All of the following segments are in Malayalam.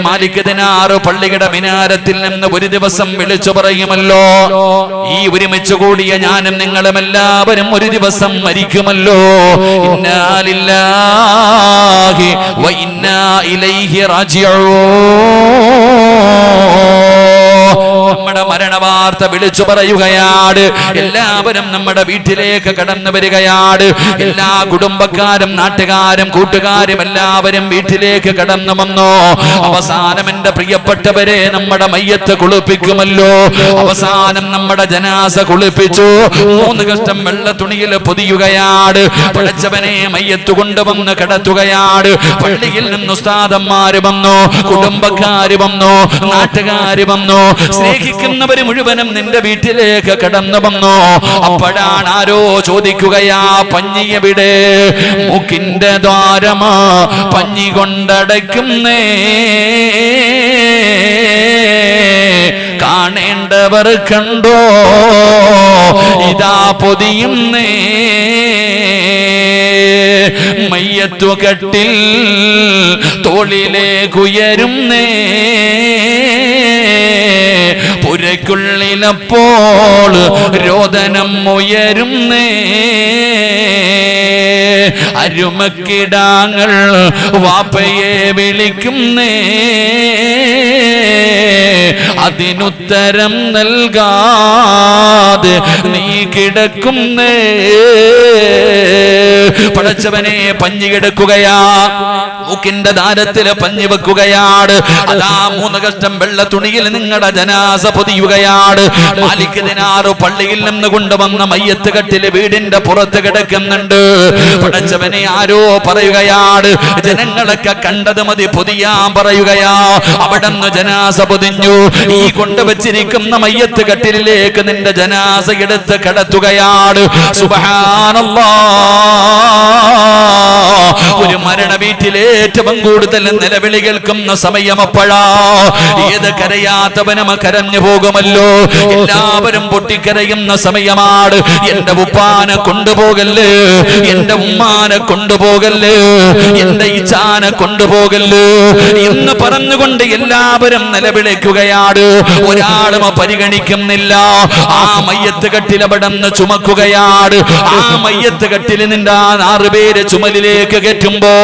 മാലിക് ദിനാർ പള്ളിയുടെ മിനാരത്തിൽ നിന്ന് ഒരു ദിവസം വിളിച്ചു പറയുമല്ലോ, ഈ ഒരുമിച്ച് കൂടിയ ഞാനും നിങ്ങളും എല്ലാവരും ഒരു ദിവസം മരിക്കുമല്ലോ. ഇന്നാ ലില്ലാഹി വ ഇന്നാ ഇലൈഹി റാജിഊൻ. നമ്മുടെ മരണവാർത്ത വിളിച്ചു പറയുകയാണ്. എല്ലാവരും നമ്മുടെ വീട്ടിലേക്ക് കടന്നു വരികയാണ്. എല്ലാ കുടുംബക്കാരും നാട്ടുകാരും കൂട്ടുകാരും എല്ലാവരും വീട്ടിലേക്ക് കടന്നു വന്നു. അവസാനം എന്റെ പ്രിയപ്പെട്ടവരെ നമ്മുടെ മയ്യത്ത് കുളിപ്പിക്കുമല്ലോ. അവസാനം നമ്മുടെ ജനാസ കുളിപ്പിച്ചു. 3 കഷ്ടം വെള്ള തുണിയിൽ പൊതിയുകയാണ്. പടച്ചവനെ മയ്യത്ത് കൊണ്ടുവന്ന് കിടത്തുകയാണ്. പള്ളിയിൽ നിന്ന് ഉസ്താദന്മാര് വന്നു, കുടുംബക്കാര് വന്നു, നാട്ടുകാര് വന്നു, സ്നേഹിക്കുന്നവര് മുഴുവനും നിന്റെ വീട്ടിലേക്ക് കടന്നു വന്നു. അപ്പോഴാണ് ആരോ ചോദിക്കുകയാ, പഞ്ഞി എവിടെ? മൂക്കിന്റെ ദ്വാരമാ പഞ്ഞി കൊണ്ടടയ്ക്കുന്നേ, കാണേണ്ടവർ കണ്ടോ ഇതാ പൊതിയുന്നേ. മയ്യത്തു കട്ടിൽ തോളിലേക്കുയരുന്നേ, പുരയ്ക്കുള്ളിലപ്പോൾ രോദനം ഉയരുന്നേ. അരുമക്കിടാങ്ങൾ വാപ്പയെ വിളിക്കുന്നേ, അതിനുത്തരം നൽകാതെ നീ കിടക്കുന്നേ. പടച്ചവനെ പഞ്ഞി കിടക്കുകയാ, മൂക്കിന്റെ ദാരത്തില് പഞ്ഞി വെക്കുകയാണ്. അതാ 3 കഷ്ടം വെള്ള തുണിയിൽ നിങ്ങളുടെ ജനാസ പൊതിയുകയാണ്. മാലിക് ദിനാർ പള്ളിയിൽ നിന്ന് കൊണ്ടുവന്ന മയ്യത്ത് കട്ടില് വീടിന്റെ പുറത്ത് കിടക്കുന്നുണ്ട്. പടച്ചവനെ ആരോ പറയുകയാണ്, ജനങ്ങളൊക്കെ കണ്ടത് മതി പൊതിയാൻ പറയുകയാ. അവിടുന്ന് ജനാസ പൊതിഞ്ഞു. ഈ കൊണ്ടുവച്ചിരിക്കുന്ന മയ്യത്ത് കട്ടിലേക്ക് നിന്റെ ജനാസ എടുത്ത് കിടത്തുകയാണ്. സുബ്ഹാനല്ലാഹ്. ഒരു മരണ വീട്ടിലെ ഏറ്റവും കൂടുതൽ നിലവിളി കേൾക്കുന്ന സമയം അപ്പോഴാ. ഏത് കരയാത്തവനും കരഞ്ഞു പോകുമല്ലോ. എല്ലാവരും പൊട്ടിക്കരയുന്ന സമയമാണ്. എന്റെ ഉപ്പാനെ കൊണ്ടുപോകല്ലേ, എന്റെ ഉമ്മാനെ കൊണ്ടുപോകല്ലേ, എന്റെ ഇച്ചാനെ കൊണ്ടുപോകല്ലേ എന്ന് പറഞ്ഞുകൊണ്ട് എല്ലാവരും നിലവിളിക്കുകയാണ്. ഒരാളും പരിഗണിക്കുന്നില്ല. ആ മയ്യത്ത് കട്ടിൽ അവിടുന്ന് ചുമക്കുകയാണ്. ആ മയ്യത്ത് കട്ടിൽ നിന്റെ 6 പേര് ചുമലിലേക്ക് കയറ്റുമ്പോ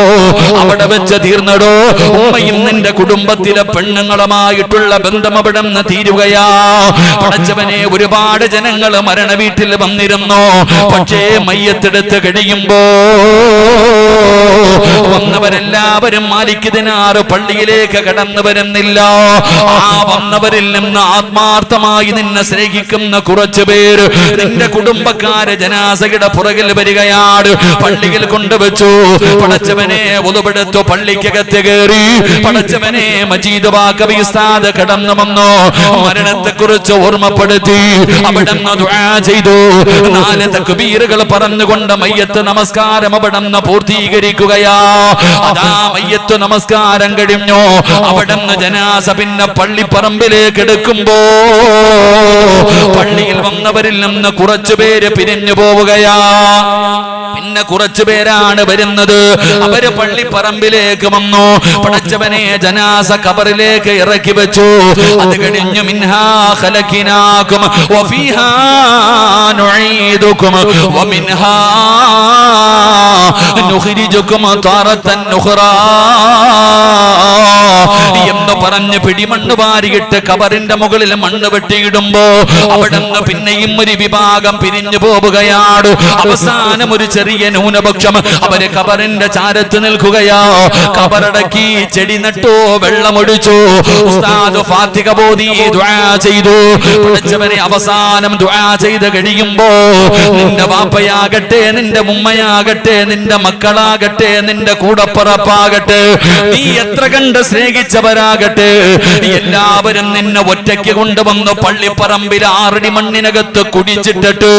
അവിടെ വെച്ച് തീർന്നടോ. ഉമ്മയും നിന്റെ കുടുംബത്തിലെ പെണ്ണുങ്ങളുമായിട്ടുള്ള ബന്ധം അവിടെ നിന്ന് തീരുകയാ. പടച്ചവനെ ഒരുപാട് ജനങ്ങൾ മരണ വീട്ടിൽ വന്നിരുന്നു. പക്ഷേ മയ്യത്തെടുത്ത് കഴിയുമ്പോ വന്നവരെല്ലാവരും മാലിക് ദിനാർ പള്ളിയിലേക്ക് കടന്നു വരുന്നില്ല. ആ വന്നവരിൽ നിന്ന് ആത്മാർത്ഥമായി നിന്നെ സ്നേഹിക്കുന്ന കുറച്ചു പേര് നിന്റെ കുടുംബക്കാര് ജനാസയുടെ പുറകിൽ വരികയാണ്. പള്ളിയിൽ കൊണ്ടുവച്ചു. പടച്ചവനെ ഒതുപെടുത്തു. പള്ളിക്കകത്ത് കയറി. പടച്ചവനെ മജീദ് ബാക്കവി ഉസ്താദ് കടന്നു വന്നു. മരണത്തെ കുറിച്ച് ഓർമ്മപ്പെടുത്തി. അവിടുന്ന് ദുആ ചെയ്തു. 4 തക്ബീറുകൾ പറഞ്ഞുകൊണ്ട് മയ്യത്ത് നമസ്കാരം അവിടുന്ന് പൂർത്തീകരിക്കുകയാ. അതാ മയ്യത്ത് നമസ്കാരം കഴിഞ്ഞു. അവിടുന്ന് ജനാസ പിന്നെ പള്ളിപ്പറമ്പിലേക്ക് എടുക്കുമ്പോ പള്ളിയിൽ വന്നവരിൽ നിന്ന് കുറച്ചു പേര് പിരിഞ്ഞു പോവുകയാ. പിന്നെ കുറച്ചു പേരാണ് വരുന്നത്. അവര് പള്ളിപ്പറമ്പിലേക്ക് വന്നു. പടച്ചവനെ ജനാസ ഖബറിലേക്ക് ഇറക്കി വെച്ചു. അത് കഴിഞ്ഞു മിൻഹാ ഖലഖനാകും വഫീഹാ നുഈദുകും വമിൻഹാ നുഖ്രിജുകും താറത്തൻ ഉഖ്റാ എന്ന് പറഞ്ഞ് പിടിമണ്ണ് വാരിയിട്ട് ഖബറിന്റെ മുകളിൽ മണ്ണ് വെട്ടിയിടുമ്പോ അവിടുന്ന് പിന്നെയും ഒരു വിഭാഗം പിരിഞ്ഞു പോവുകയാണ്. അവസാനം ഒരു ചെറിയ ന്യൂനപക്ഷം അവര് ഖബറിന്റെ ചാരത്ത് നിൽക്കുകയാ. ഖബറടക്കി, ചെടി നട്ടു, വെള്ളമൊഴിച്ചു. ഉസ്താദ് ഫാത്തിഹ ഓതി ദുആ ചെയ്തു. പടച്ചവനെ അവസാനം ദുആ ചെയ്ത് കഴിയുമ്പോ നിന്റെ വാപ്പയാകട്ടെ, നിന്റെ ഉമ്മയാകട്ടെ, നിന്റെ മക്കളാകട്ടെ, നിന്റെ കൂടപ്പറപ്പാകട്ടെ, നീ എത്ര കണ്ട് സ്നേഹിച്ചവരാകട്ടെ, എല്ലാവരും നിന്നെ ഒറ്റയ്ക്ക് കൊണ്ടുവന്നു പള്ളിപ്പറമ്പിൽ 6 അടി മണ്ണിനകത്ത് കുടിച്ചിട്ടിട്ട്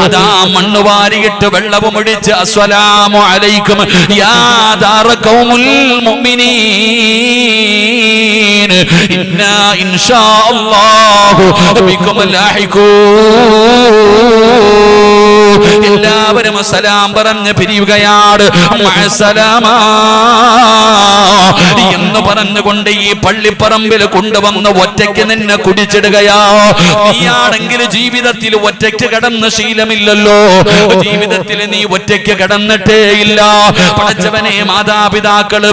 അതാ മണ്ണ് വാരിയിട്ട് വെള്ളവും ഒഴിച്ച് അസ്സലാമു അലൈക്കും യാ ദാറ ഖൗമുൽ മുഅ്മിനീൻ ഇന്നാ ഇൻഷാ അല്ലാഹു ബികും ലാഹിഖൂൻ എല്ലാവരും സലാം പറഞ്ഞ് പിരിയുകയാണ്. മഅസലാമാ എന്ന് പറഞ്ഞുകൊണ്ട് ഈ പള്ളിപ്പറമ്പിൽ കൊണ്ടുവന്ന് ഒറ്റയ്ക്ക് നിന്നെ കുടിച്ചിടുകയാ. നീയാണെങ്കിൽ ജീവിതത്തിൽ ഒറ്റയ്ക്ക് കടന്ന് ശീലമില്ലല്ലോ, ജീവിതത്തിൽ നീ ഒറ്റയ്ക്ക് കടന്നിട്ടേ ഇല്ല. പടച്ചവനെ, മാതാപിതാക്കള്,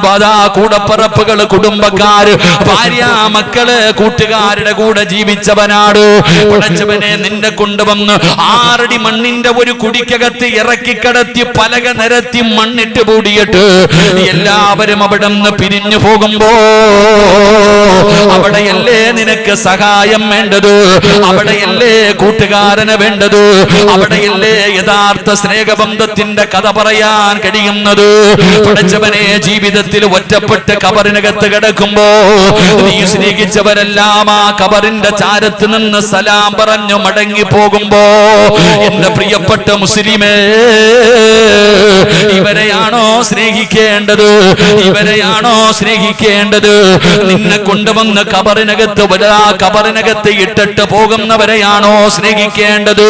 കൂടപ്പറപ്പുകള്, കുടുംബക്കാര്, ഭാര്യ, മക്കള്, കൂട്ടുകാരുടെ കൂടെ ജീവിച്ചവനാണ്. പടച്ചവനെ, നിന്നെ കൊണ്ടുവന്ന് 6 അടി മണ്ണിന്റെ ഒരു കുടിക്കകത്ത് ഇറക്കി കടത്തി പലക നിരത്തി മണ്ണിട്ട് പൂടിയിട്ട് എല്ലാവരും അവിടെ നിന്ന് പിരിഞ്ഞു പോകുമ്പോ അവിടെയല്ലേ നിനക്ക് സഹായം വേണ്ടത്, അവിടെയല്ലേ കൂട്ടുകാരന് വേണ്ടത്, അവിടെയല്ലേ യഥാർത്ഥ സ്നേഹബന്ധത്തിന്റെ കഥ പറയാൻ കഴിയുന്നത്. പടച്ചവനെ, ജീവിതത്തിൽ ഒറ്റപ്പെട്ട് കബറിനകത്ത് കിടക്കുമ്പോ നീ സ്നേഹിച്ചവരെല്ലാം ആ കബറിന്റെ ചാരത്ത് നിന്ന് സലാം പറഞ്ഞു മടങ്ങി പോകുമ്പോ, എന്റെ പ്രിയപ്പെട്ട മുസ്ലിമേ, ഇവരെയാണോ സ്നേഹിക്കേണ്ടത്? ഇവരെയാണോ സ്നേഹിക്കേണ്ടത്? നിന്നെ കൊണ്ടുവന്ന് കബറിനകത്ത് ഇട്ടിട്ട് പോകുന്നവരെയാണോ സ്നേഹിക്കേണ്ടത്?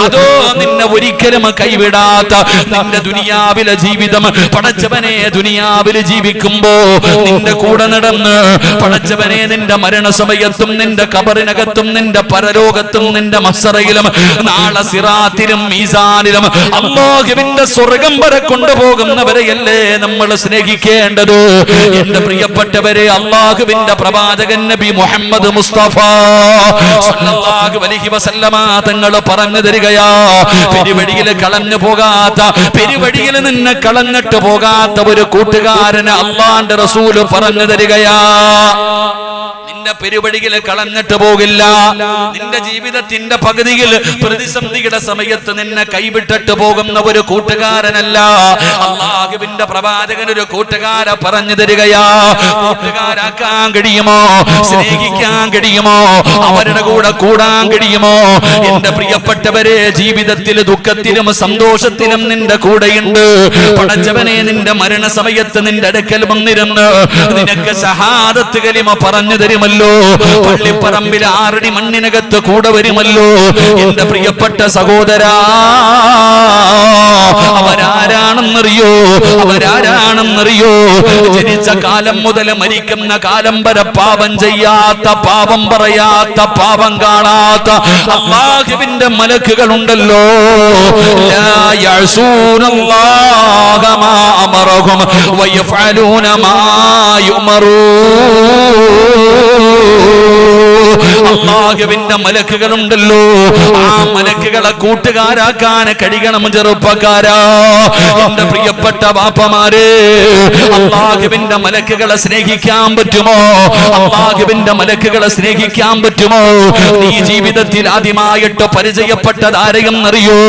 അതോ നിന്നെ ഒരിക്കലും കൈവിടാത്ത നിന്റെ ദുനിയാവിലെ ജീവിതം, പടച്ചവനെ, ദുനിയാവിൽ ജീവിക്കുമ്പോ നിന്റെ കൂടെ നടന്ന് പടച്ചവനെ, നിന്റെ മരണസമയത്തും നിന്റെ കബറിനകത്തും നിന്റെ പരലോകത്തും നിന്റെ മസ്സറയിലും നാളെ സിറാത്തിലും മീസാനിലും അല്ലാഹുവിന്റെ സ്വർഗ്ഗം വരെ കൊണ്ടുപോകുന്നവരെയല്ലേ നമ്മൾ സ്നേഹിക്കേണ്ടത്? എന്റെ പ്രിയപ്പെട്ടവരെ, അല്ലാഹുവിന്റെ പ്രവാചകൻ നബി മുഹമ്മദ് മുസ്തഫ സല്ലല്ലാഹു അലൈഹി വസല്ലമ തങ്ങൾ പറഞ്ഞു തരികയാ, പെരുവഴിയിൽ കളഞ്ഞു പോകാത്ത, പെരുവഴിയിൽ നിന്നെ കളഞ്ഞിട്ട് പോകാത്ത ഒരു കൂട്ടുകാരന് അല്ലാഹുവിന്റെ റസൂൽ പറഞ്ഞു തരികയാ. നിന്റെ പെരുവഴിയിൽ കളഞ്ഞിട്ട് പോകില്ല. നിന്റെ ജീവിതത്തിന്റെ പകുതിയിൽ പ്രതിസന്ധിയുടെ സമയത്ത് നിന്നെ കൈവിട്ടിട്ട് പോകുന്ന ഒരു കൂട്ടുകാരനല്ല. അല്ലാഹുവിന്റെ പ്രവാചകൻ ഒരു കൂട്ടുകാരെ പറഞ്ഞു തരികയാ. കൂട്ടുകാരാക്കാൻ കഴിയുമോ? സ്നേഹിക്കാൻ കഴിയുമോ? അവരുടെ കൂടെ കൂടാൻ കഴിയുമോ? എന്റെ പ്രിയപ്പെട്ടവരെ, ജീവിതത്തിൽ ദുഃഖത്തിലും സന്തോഷത്തിലും നിന്റെ കൂടെയുണ്ട്. പടച്ചവനെ, നിന്റെ മരണസമയത്ത് നിന്റെ അടുക്കൽ വന്നിരുന്ന് നിനക്ക് ഷഹാദത്ത് കലിമ പറഞ്ഞു തരുമല്ലോ. പള്ളിപ്പറമ്പിൽ 6 അടി മണ്ണിനകത്ത് കൂടെ വരുമല്ലോ. എന്റെ പ്രിയപ്പെട്ട സഹോദരാ, അവരാരാണെന്നറിയോ? അവരാരാണെന്നറിയോ? ജനിച്ച കാലം മുതൽ മരിക്കുന്ന കാലം വരെ പാപം ചെയ്യാത്ത, പാപം പറയാത്ത, പാപം കാണാത്ത അല്ലാഹുവിന്റെ മലക്കുകളുണ്ടല്ലോ. ലാ യഅസൂനല്ലാഹ മാ അമറഹും വയഫഅലൂന മാ അല്ലാഹുവിന്റെ മലക്കുകളുണ്ടല്ലോ. ആ മലക്കുകളെ കൂട്ടുകാരാക്കാൻ കഴിയണം ചെറുപ്പക്കാരാ. എന്റെ പ്രിയപ്പെട്ട ബാപ്പമാരെ, അല്ലാഹുവിന്റെ മലക്കുകളെ സ്നേഹിക്കാൻ പറ്റുമോ? അല്ലാഹുവിന്റെ മലക്കുകളെ സ്നേഹിക്കാൻ പറ്റുമോ? നീ ജീവിതത്തിൽ ആദ്യമായിട്ട് പരിചയപ്പെട്ടത് ആരെയെന്നറിയോ?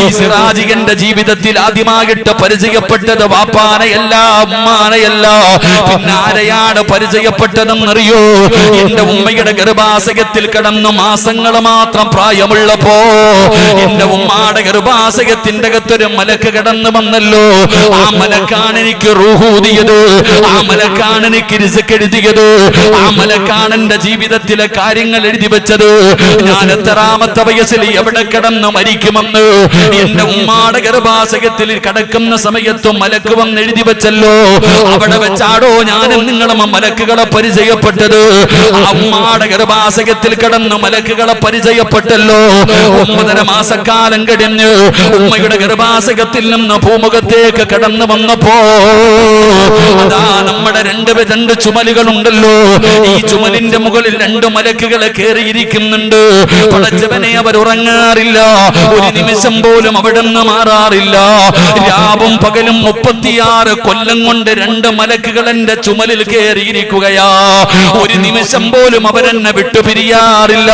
ഈ സിറാജിന്റെ ജീവിതത്തിൽ ആദ്യമായിട്ട് പരിചയപ്പെട്ടത് വാപ്പാനെയല്ല, ഉമ്മാനെയല്ല, പിന്നെ ആരെയാണ് പരിചയപ്പെട്ടതെന്നറിയോ? എന്റെ ഉമ്മയുടെ ഗർഭാശയത്തിൽ കിടന്ന് മാസങ്ങൾ മാത്രം പ്രായമുള്ളപ്പോ എന്റെ ഉമ്മാടെ ഗർഭാശയത്തിന്റെ അകത്തൊരു മലക്ക് കിടന്നു വന്നല്ലോ. ആ മലക്കാണ് എനിക്ക് റൂഹ് ഊതിയത്, ആ മലക്കാണ് എനിക്ക് റിസ്ക് എഴുതിയത്, ആ മലക്കാണ് എന്റെ ജീവിതത്തിലെ കാര്യങ്ങൾ എഴുതി വെച്ചത്. ഞാൻ എത്രാമത്തെ വയസ്സിൽ എവിടെ കിടന്ന് മരിക്കുമെന്ന് എന്റെ ഉമ്മാടെ ഗർഭാശയത്തിൽ കിടക്കുന്ന സമയത്തും മലക്ക് വന്ന് എഴുതി വെച്ചല്ലോ. അവിടെ വെച്ചാടോ ഞാനും നിങ്ങളും മലക്കുകളെ പരിചയപ്പെട്ടത്. ആ ഉമ്മാടെ ഗർഭാശയത്തിൽ കിടന്ന് മലക്കുകളെ പരിചയപ്പെട്ടല്ലോ. 9 മാസക്കാലം കഴിഞ്ഞ് ഉമ്മയുടെ ഗർഭാശയത്തിൽ നിന്ന് ഭൂമുഖത്തേക്ക് കടന്നു വന്നപ്പോ അതാ നമ്മുടെ രണ്ട് ചുമലുകളുണ്ടല്ലോ. ഈ ചുമലിന്റെ മുകളിൽ 2 മലക്കുകൾ കയറിയിരിക്കുന്നുണ്ട്. പടച്ചവനെ, അവർ ഉറങ്ങാറില്ല, ഒരു നിമിഷം പോലും അവിടെ നിന്ന് മാറാറില്ല. രാവും പകലും 36 കൊല്ലം കൊണ്ട് 2 മലക്കുകൾ എന്റെ ചുമലിൽ കയറിയിരിക്കുകയാ. ഒരു നിമിഷം പോലും അവരെന്നെ വിട്ടുപിരിയാറില്ല.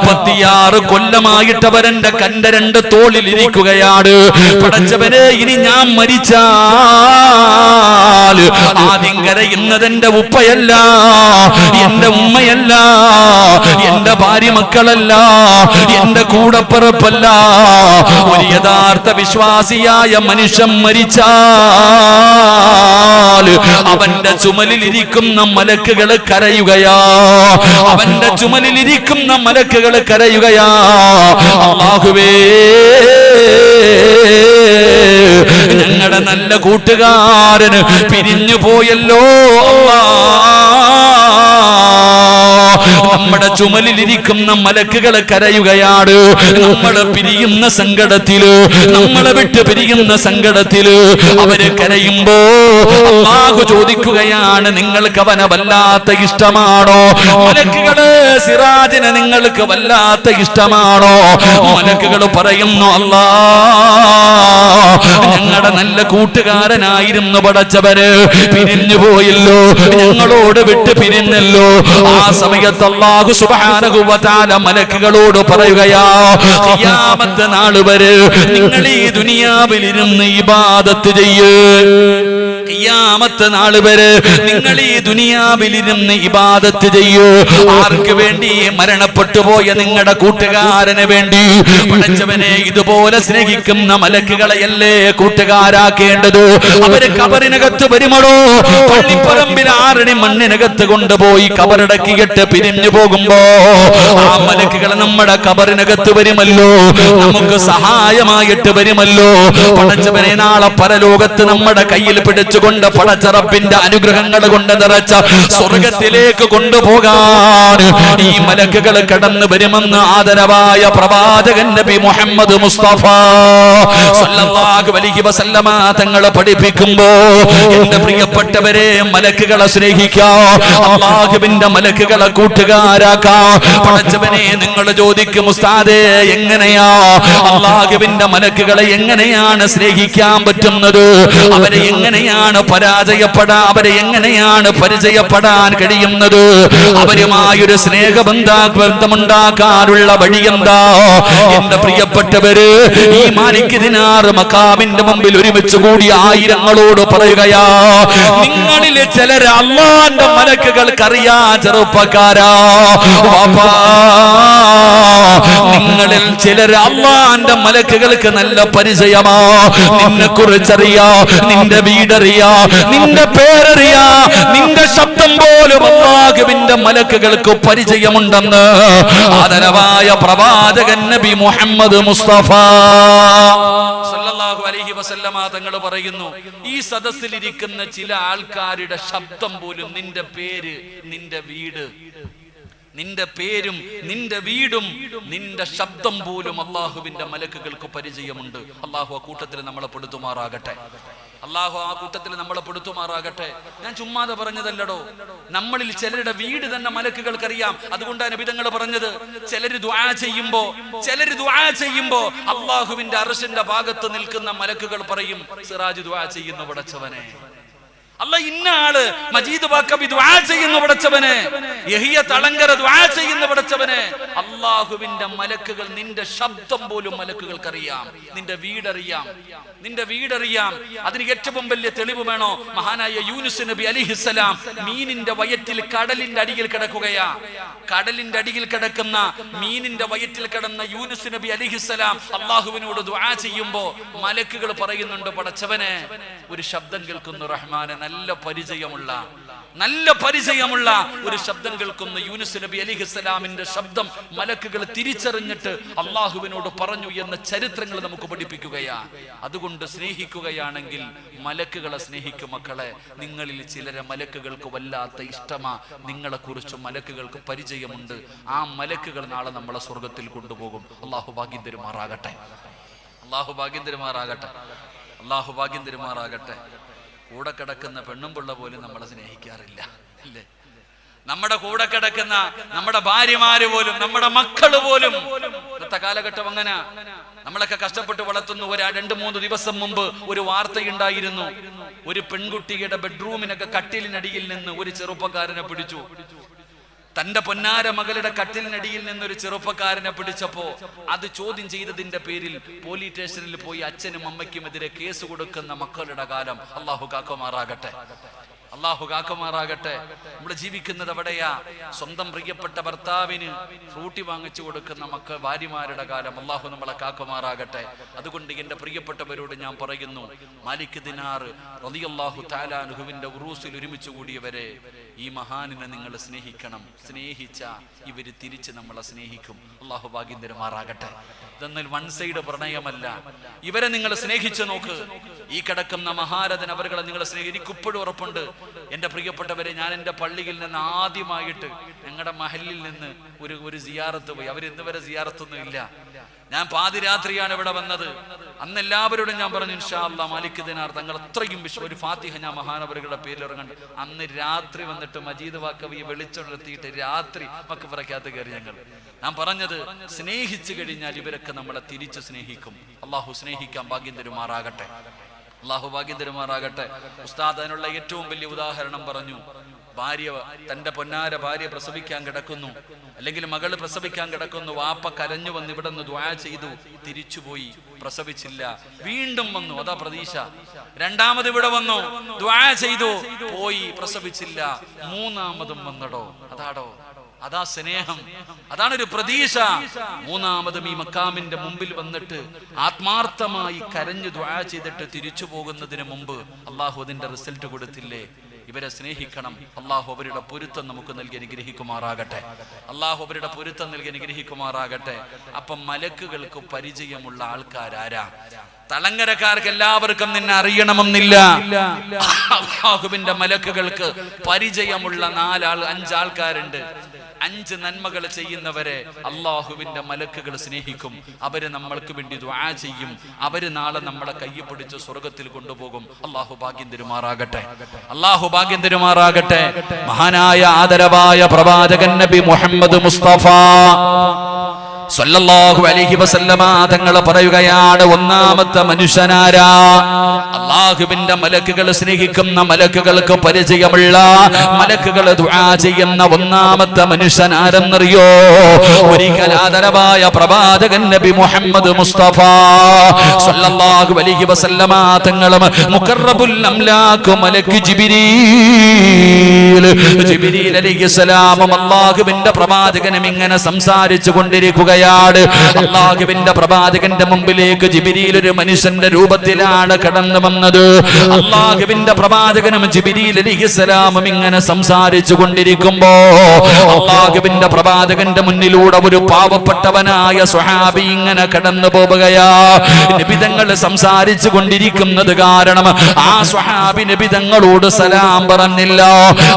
36 കൊല്ലമായിട്ട് അവരെന്റെ കന്റെ 2 തോളിൽ ഇരിക്കുകയാണ്. പടച്ചവനെ, ഇനി ഞാൻ മരിച്ചാൽ ആദ്യം കരയുന്നത് എന്റെ ഉപ്പയല്ല, എന്റെ ഉമ്മയല്ല, എന്റെ ഭാര്യ മക്കളല്ല, എന്റെ കൂടപ്പിറപ്പല്ല. ഒരു യഥാർത്ഥ വിശ്വാസിയായ മനുഷ്യൻ മരിച്ചാൽ അവന്റെ ചുമലിൽ ഇരിക്കുന്ന മലക്കുകൾ കരയുകയാ. അവന്റെ ചുമലിലിരിക്കുന്ന മലക്കുകൾ കരയുകയാ, അല്ലാഹുവേ ഞങ്ങളുടെ നല്ല കൂട്ടുകാരന് പിരിഞ്ഞു പോയല്ലോ നമ്മുടെ ചുമലിലിരിക്കുന്ന മലക്കുകൾ കരയുകയാണ്. നമ്മളെ പിരിയുന്ന സങ്കടത്തില്, നമ്മളെ വിട്ട് പിരിയുന്ന സങ്കടത്തില് അവര് കരയുമ്പോ അല്ലാഹു ചോദിക്കുകയാണ്, നിങ്ങൾക്ക് അവനെ വല്ലാത്ത ഇഷ്ടമാണോ? മലക്കുകള് സിറാജിനെ നിങ്ങൾക്ക് വല്ലാത്ത ഇഷ്ടമാണോ? മലക്കുകൾ പറയുന്നു, അല്ലാ ഞങ്ങളുടെ നല്ല കൂട്ടുകാരനായിരുന്നു പടച്ചവര്, പിരിഞ്ഞു പോയല്ലോ, ഞങ്ങളോട് വിട്ട് പിരിഞ്ഞല്ലോ. ആ സമയത്ത് അല്ലാഹു സുബ്ഹാനഹു വ തആല മലക്കുകളോട് പറയുകയാ, ഖിയാമത്ത് നാൾ വരെ നിങ്ങൾ ഈ ദുനിയാവിൽ ഇരുന്ന് ഇബാദത്ത് ചെയ്യ്. ഖിയാമത്ത് നാൾ വരെ നിങ്ങൾ ഈ ദുനിയാവിൽ ഇരുന്ന് ഇബാദത്ത് ചെയ്യൂ. ആർക്ക് വേണ്ടി? മരണപ്പെട്ടു പോയ നിങ്ങളുടെ കൂട്ടുകാരന് വേണ്ടി. പടച്ചവനെ ഇതുപോലെ സ്നേഹിക്കുന്ന മലക്കുകളെയല്ലേ കൂട്ടുകാരാക്കേണ്ടത്? അവര് കബറിനകത്ത് വരുമടോ, പള്ളിപ്പറമ്പിൽ 6 അടി മണ്ണിനകത്ത് കൊണ്ടുപോയി കബറടക്കിയിട്ട് പിരിഞ്ഞു പോകുമ്പോ ആ മലക്കുകൾ നമ്മുടെ കബറിനകത്ത് വരുമല്ലോ, നമുക്ക് സഹായമായിട്ട് വരുമല്ലോ. പടച്ചവനെ നാളെ പരലോകത്ത് നമ്മുടെ കയ്യിൽ പിടിച്ചുകൊണ്ട് പടച്ചറപ്പിന്റെ അനുഗ്രഹങ്ങൾ കൊണ്ട് നിറച്ച സ്വർഗത്തിലേക്ക് കൊണ്ടുപോകാൻ ഈ മലക്കുകൾ കടന്നു വരുമെന്ന് ആദരവായ പ്രവാചകൻ നബി മുഹമ്മദ് മുസ്തഫ സല്ലല്ലാഹു അലൈഹി വസല്ലമ തങ്ങൾ പഠിപ്പിക്കുമ്പോ, എന്റെ പ്രിയപ്പെട്ടവരെ, മലക്കുകളെ സ്നേഹിക്കാം, അല്ലാഹുവിന്റെ മലക്കുകളെ കൂട്ടുകാരാക്കാം. പടച്ചവനെ നിങ്ങൾ ചോദിക്കും, ഉസ്താദേ എങ്ങനെയാ അല്ലാഹുവിന്റെ മലക്കുകളെ എങ്ങനെയാണ് സ്നേഹിക്കാൻ പറ്റുന്നത്? അവരെ എങ്ങനെയാണ് അവരെ എങ്ങനെയാണ് പരിചയപ്പെടാൻ കഴിയുന്നത്? അവരുമായൊരു സ്നേഹബന്ധമുണ്ടാക്കാനുള്ള വഴി എന്താ? എന്റെ പ്രിയപ്പെട്ടവര്, ഈ മാലിക് ദിനാർ മഖാമിന്റെ മുമ്പിൽ ഒരുമിച്ച് കൂടി ആയിരങ്ങളോട് പറയുകയാ, നിങ്ങളിൽ ചിലർ അല്ലാഹുവിന്റെ മലക്കുകൾക്കറിയാ. ചെറുപ്പക്കാരാ, നിങ്ങളിൽ ചിലർ അല്ലാഹുവിന്റെ മലക്കുകൾക്ക് നല്ല പരിചയമാ. നിന്നെ കുറിച്ചറിയാ, നിന്റെ വീടറിയാ, നിന്റെ പേരറിയാ, നിന്റെ ശബ്ദം പോലും അല്ലാഹുവിന്റെ മലക്കുകൾക്ക് പരിചയമുണ്ടെന്ന് ആദരവായ പ്രവാചകൻ നബി മുഹമ്മദ് മുസ്തഫ സല്ലല്ലാഹു അലൈഹി വസല്ലമ തങ്ങൾ പറയുന്നു, ഈ സദസ്സിലിരിക്കുന്ന ചില ആൾക്കാരുടെ ശബ്ദം പോലും, നിന്റെ പേര്, നിന്റെ വീട്, നിന്റെ പേരും നിന്റെ വീടും നിന്റെ ശബ്ദം പോലും അല്ലാഹുവിന്റെ മലക്കുകൾക്ക് പരിചയമുണ്ട്. അല്ലാഹു ആ കൂട്ടത്തിൽ നമ്മളെ പെടുത്തുമാറാകട്ടെ. അല്ലാഹു ആ കൂട്ടത്തിൽ നമ്മളെ പെടുത്തുമാറാകട്ടെ. ഞാൻ ചുമ്മാതെ പറഞ്ഞതല്ലടോ, നമ്മളിൽ ചിലരുടെ വീട് തന്നെ മലക്കുകൾക്കറിയാം. അതുകൊണ്ടാണ് നബി തങ്ങൾ പറഞ്ഞത്, ചിലര് ദുആ ചെയ്യുമ്പോ അല്ലാഹുവിന്റെ അർശിന്റെ ഭാഗത്ത് നിൽക്കുന്ന മലക്കുകൾ പറയും, സിറാജ് ദുആ ചെയ്യുന്ന പടച്ചവനെ, അല്ല ഇന്ന ആള് മജീദ് ബാക്കബി ദുആ ചെയ്യുന്ന പടച്ചവനെ, യഹിയ തളങ്കര ദുആ ചെയ്യുന്ന പടച്ചവനെ. അല്ലാഹുവിന്റെ മലക്കുകൾ നിന്റെ ശബ്ദം പോലും മലക്കുകൾക്കറിയാം, നിന്റെ വീടറിയാം, നിന്റെ വീടറിയാം. അതിന് ഏറ്റവും വലിയ തെളിവ് വേണോ? മഹാനായ യൂനുസ് നബി അലൈഹിസ്സലാം മീനിന്റെ വയറ്റിൽ കടലിന്റെ അടിയിൽ കിടക്കുകയാ. കടലിന്റെ അടിയിൽ കിടക്കുന്ന മീനിന്റെ വയറ്റിൽ കിടന്ന യൂനുസ് നബി അലൈഹിസ്സലാം അല്ലാഹുവിനോട് ദുആ ചെയ്യുമ്പോ മലക്കുകൾ പറയുന്നുണ്ട്, പടച്ചവനെ ഒരു ശബ്ദം കേൾക്കുന്നു, റഹ്മാനെ, നല്ല പരിചയമുള്ള ഒരു ശബ്ദം കേൾക്കുന്നു. യൂനുസ് നബി അലൈഹിസ്സലാമിന്റെ ശബ്ദം മലക്കുകൾ തിരിച്ചറിഞ്ഞിട്ട് അല്ലാഹുവിനോട് പറഞ്ഞു എന്ന ചരിത്രങ്ങൾ നമുക്ക് പഠിപ്പിക്കുകയാ. അതുകൊണ്ട് സ്നേഹിക്കുകയാണെങ്കിൽ മലക്കുകളെ സ്നേഹിക്കും മക്കളെ. നിങ്ങളിൽ ചിലരെ മലക്കുകൾക്ക് വല്ലാത്ത ഇഷ്ടമാ, നിങ്ങളെ കുറിച്ച് മലക്കുകൾക്ക് പരിചയമുണ്ട്. ആ മലക്കുകൾ നാളെ നമ്മളെ സ്വർഗത്തിൽ കൊണ്ടുപോകും. അല്ലാഹു ഭാഗ്യം തരുമാറാകട്ടെ. അല്ലാഹു ഭാഗ്യം തരുമാറാകട്ടെ. അല്ലാഹു ഭാഗ്യം തരുമാറാകട്ടെ. കൂടെ കിടക്കുന്ന പെണ്ണും പിള്ള പോലും നമ്മളെ സ്നേഹിക്കാറില്ല, അല്ലേ? നമ്മുടെ കൂടെ കിടക്കുന്ന നമ്മുടെ ഭാര്യമാര് പോലും, നമ്മുടെ മക്കള് പോലും. ഇന്നത്തെ കാലഘട്ടം അങ്ങനെ. നമ്മളൊക്കെ കഷ്ടപ്പെട്ട് വളർത്തുന്നു. 2-3 ദിവസം മുമ്പ് ഒരു വാർത്തയുണ്ടായിരുന്നു. ഒരു പെൺകുട്ടിയുടെ ബെഡ്റൂമിനൊക്കെ കട്ടിലിനടിയിൽ നിന്ന് ഒരു ചെറുപ്പക്കാരനെ പിടിച്ചു. തന്റെ പൊന്നാര മകളുടെ കട്ടിലിനടിയിൽ നിന്നൊരു ചെറുപ്പക്കാരനെ പിടിച്ചപ്പോ അത് ചോദ്യം ചെയ്തതിന്റെ പേരിൽ പോലീസ് സ്റ്റേഷനിൽ പോയി അച്ഛനും അമ്മയ്ക്കുമെതിരെ കേസ് കൊടുക്കുന്ന മക്കളുടെ കാലം. അല്ലാഹു കാക്കുമാറാകട്ടെ. അല്ലാഹു കാക്കുമാറാകട്ടെ. നമ്മൾ ജീവിക്കുന്നത് എവിടെയാ? സ്വന്തം പ്രിയപ്പെട്ട ഭർത്താവിന് ഫ്രൂട്ടി വാങ്ങിച്ചു കൊടുക്കുന്ന ഭാര്യമാരുടെ കാലം. അല്ലാഹു നമ്മളെ കാക്കുമാറാകട്ടെ. അതുകൊണ്ട് എന്റെ പ്രിയപ്പെട്ടവരോട് ഞാൻ പറയുന്നു, മാലിക് ദിനാർ റളിയല്ലാഹു തആല അൻഹുവിന്റെ ഉറൂസിൽ ഒരുമിച്ച് കൂടിയവരെ, ഈ മഹാനിനെ നിങ്ങൾ സ്നേഹിക്കണം. സ്നേഹിച്ച ഇവര് തിരിച്ച് നമ്മളെ സ്നേഹിക്കും. അള്ളാഹു ഭാഗ്യം തരുമാറാകട്ടെ. ഇതൊന്നും വൺ സൈഡ് പ്രണയമല്ല. ഇവരെ നിങ്ങൾ സ്നേഹിച്ചു നോക്ക്. ഈ കിടക്കുന്ന മഹാരഥൻ അവരുടെ നിങ്ങൾ സ്നേഹിക്കും. എനിക്കിപ്പോഴും ഉറപ്പുണ്ട് എൻ്റെ പ്രിയപ്പെട്ടവരെ, ഞാൻ എൻ്റെ പള്ളിയിൽ നിന്ന് ആദ്യമായിട്ട് ഞങ്ങളുടെ മഹലിൽ നിന്ന് ഒരു സിയാറത്ത് പോയി. അവരിന്ന് വരെ സിയാറത്തൊന്നും ഇല്ല. ഞാൻ പാതിരാത്രിയാണ് ഇവിടെ വന്നത്. അന്ന് എല്ലാവരോടും ഞാൻ പറഞ്ഞു, ഇൻഷാ അല്ലാഹ് മാലിക് ദിനാർ തങ്ങൾ അത്രയും ഒരു ഫാത്തിഹ ഞാൻ മഹാനവറുകളുടെ പേരിൽ ഇറങ്ങുന്നുണ്ട്. അന്ന് രാത്രി വന്നിട്ട് മജീദ് വാക്കവി വെളിച്ചെടുത്തിയിട്ട് രാത്രി മക്കബറക്കകത്ത് കയറി ഞങ്ങൾ. ഞാൻ പറഞ്ഞത്, സ്നേഹിച്ചു കഴിഞ്ഞാൽ ഇവരൊക്കെ നമ്മളെ തിരിച്ചു സ്നേഹിക്കും. അള്ളാഹു സ്നേഹിക്കാൻ ഭാഗ്യം തരുമാറാകട്ടെ. അള്ളാഹു ഭാഗ്യം തരുമാറാകട്ടെ. ഉസ്താദ് അതിനുള്ള ഏറ്റവും വലിയ ഉദാഹരണം പറഞ്ഞു. ഭാര്യ, തന്റെ പൊന്നാര ഭാര്യ പ്രസവിക്കാൻ കിടക്കുന്നു, അല്ലെങ്കിൽ മകള് പ്രസവിക്കാൻ കിടക്കുന്നു. വാപ്പ കരഞ്ഞു വന്ന് ഇവിടെ നിന്ന് ദുആ ചെയ്തു, തിരിച്ചുപോയി, പ്രസവിച്ചില്ല. വീണ്ടും വന്നു, അതാ പ്രതീക്ഷ. രണ്ടാമത് ഇവിടെ വന്നു, ദുആ ചെയ്തു, പോയി, പ്രസവിച്ചില്ല. മൂന്നാമതും വന്നടോ, അതാ സ്നേഹം, അതാണൊരു പ്രതീക്ഷ. മൂന്നാമതും ഈ മക്കാമിന്റെ മുമ്പിൽ വന്നിട്ട് ആത്മാർത്ഥമായി കരഞ്ഞു ദുആ ചെയ്തിട്ട് തിരിച്ചു പോകുന്നതിന് മുമ്പ് അള്ളാഹു അതിന്റെ റിസൾട്ട് കൊടുത്തില്ലേ? ഇവരെ സ്നേഹിക്കണം. അള്ളാഹു അവരുടെ പൊരുത്തം നമുക്ക് നൽകി അനുഗ്രഹിക്കുമാറാകട്ടെ. അള്ളാഹു അവരുടെ പൊരുത്തം നൽകി അനുഗ്രഹിക്കുമാറാകട്ടെ. അപ്പം മലക്കുകൾക്ക് പരിചയമുള്ള ആൾക്കാരാരാ? തളങ്കരക്കാർക്ക് എല്ലാവർക്കും നിന്നെ അറിയണമെന്നില്ല. അള്ളാഹുവിന്റെ മലക്കുകൾക്ക് പരിചയമുള്ള 5 ആൾക്കാരുണ്ട്. 5 നന്മകൾ ചെയ്യുന്നവരെ അള്ളാഹുവിന്റെ മലക്കുകൾ സ്നേഹിക്കും. അവര് നമ്മൾക്ക് വേണ്ടി ദുആ ചെയ്യും. അവര് നാളെ നമ്മളെ കയ്യിൽ പിടിച്ച് സ്വർഗത്തിൽ കൊണ്ടുപോകും. അള്ളാഹു ഭാഗ്യം തരുമാറാകട്ടെ. അള്ളാഹു ഭാഗ്യം തരുമാറാകട്ടെ. മഹാനായ ആദരവായ പ്രവാചകൻ നബി മുഹമ്മദ് മുസ്തഫ സല്ലല്ലാഹു അലൈഹി വസല്ലമ തങ്ങൾ പറയുകയാണ്, ഒന്നാമത്തെ മനുഷ്യനാരാ? അല്ലാഹുവിന്റെ മലക്കുകൾ സ്നേഹിക്കുന്ന, മലക്കുകൾക്ക് പരിചയമുള്ള, മലക്കുകൾ ദുആ ചെയ്യുന്ന ഒന്നാമത്തെ മനുഷ്യൻ ആരെന്നറിയോ? ഒരിക്കൽ ആദരവായ പ്രവാചകൻ നബി മുഹമ്മദ് മുസ്തഫ സല്ലല്ലാഹു അലൈഹി വസല്ലമ തങ്ങളും മുഖറബുൽ അംലാക് മലക്ക് ജിബ്രീൽ അലൈഹിസ്സലാമും അല്ലാഹുവിന്റെ പ്രവാചകനും ഇങ്ങനെ സംസാരിച്ചു കൊണ്ടിരിക്കുക. അല്ലാഹുവിന്റെ പ്രവാചകന്റെ മുമ്പിലേക്ക് ജിബ്രീൽ ഒരു മനുഷ്യന്റെ രൂപത്തിലാണ് കടന്നു വന്നത്. അല്ലാഹുവിന്റെ പ്രവാചകനും ജിബ്രീൽ അലൈഹിസ്സലാമും ഇങ്ങനെ സംസാരിച്ചു കൊണ്ടിരിക്കുമ്പോ അല്ലാഹുവിന്റെ പ്രവാചകന്റെ മുന്നിലൂടെ ഒരു പാവപ്പെട്ടവനായ സ്വഹാബി ഇങ്ങനെ കടന്നു പോവുകയാ. നബി തങ്ങൾ സംസാരിച്ചു കൊണ്ടിരിക്കുന്നത് കാരണം ആ സ്വഹാബി നബി തങ്ങളോട് സലാം പറഞ്ഞില്ല.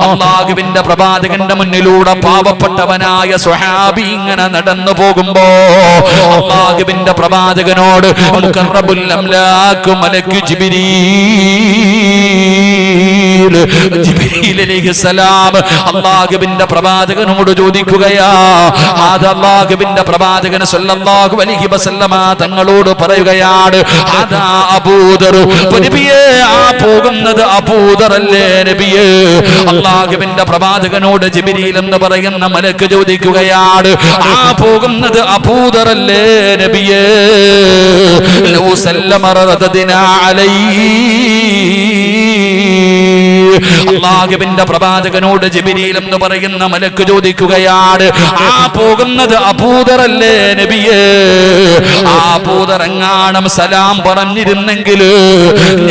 അല്ലാഹുവിന്റെ പ്രവാചകന്റെ മുന്നിലൂടെ പാവപ്പെട്ടവനായ സ്വഹാബി ഇങ്ങനെ നടന്നു പോകും. അല്ലാഹുവിന്റെ പ്രവാചകനോട് മുഖറബുൽ അംലാക് മലക്ക് ജിബ്രീൽ അലൈഹിസ്സലാം അല്ലാഹുവിന്റെ പ്രവാചകനോട് ചോദിക്കുകയാ. അത് അല്ലാഹുവിന്റെ പ്രവാചകൻ സല്ലല്ലാഹു അലൈഹി വസല്ലമ തങ്ങളോട് പറയുകയാണ്, അതാ അബൂദർ. നബിയേ, ആ പോകുന്നത് അബൂദർ അല്ലേ നബിയേ? അല്ലാഹുവിന്റെ പ്രവാചകനോട് ജിബ്രീൽ എന്ന് പറയുന്ന മലക്ക് ചോദിക്കുകയാണ്, ആ പോകുന്നത് അബൂദർ അല്ലേ നബിയേ? ലൗ സല്ലമ റദദിനാ അലൈഹി. അല്ലാഹുവിന്റെ പ്രവാചകനോട് ജിബ്രീൽ എന്ന് പറയുന്ന മലക്ക് ചോദിക്കുകയാണ്, ആ പോകുന്നത് അബൂദർ അല്ലേ നബിയേ? ആ അബൂദർ എങ്ങാനും സലാം പറഞ്ഞിരുന്നെങ്കിൽ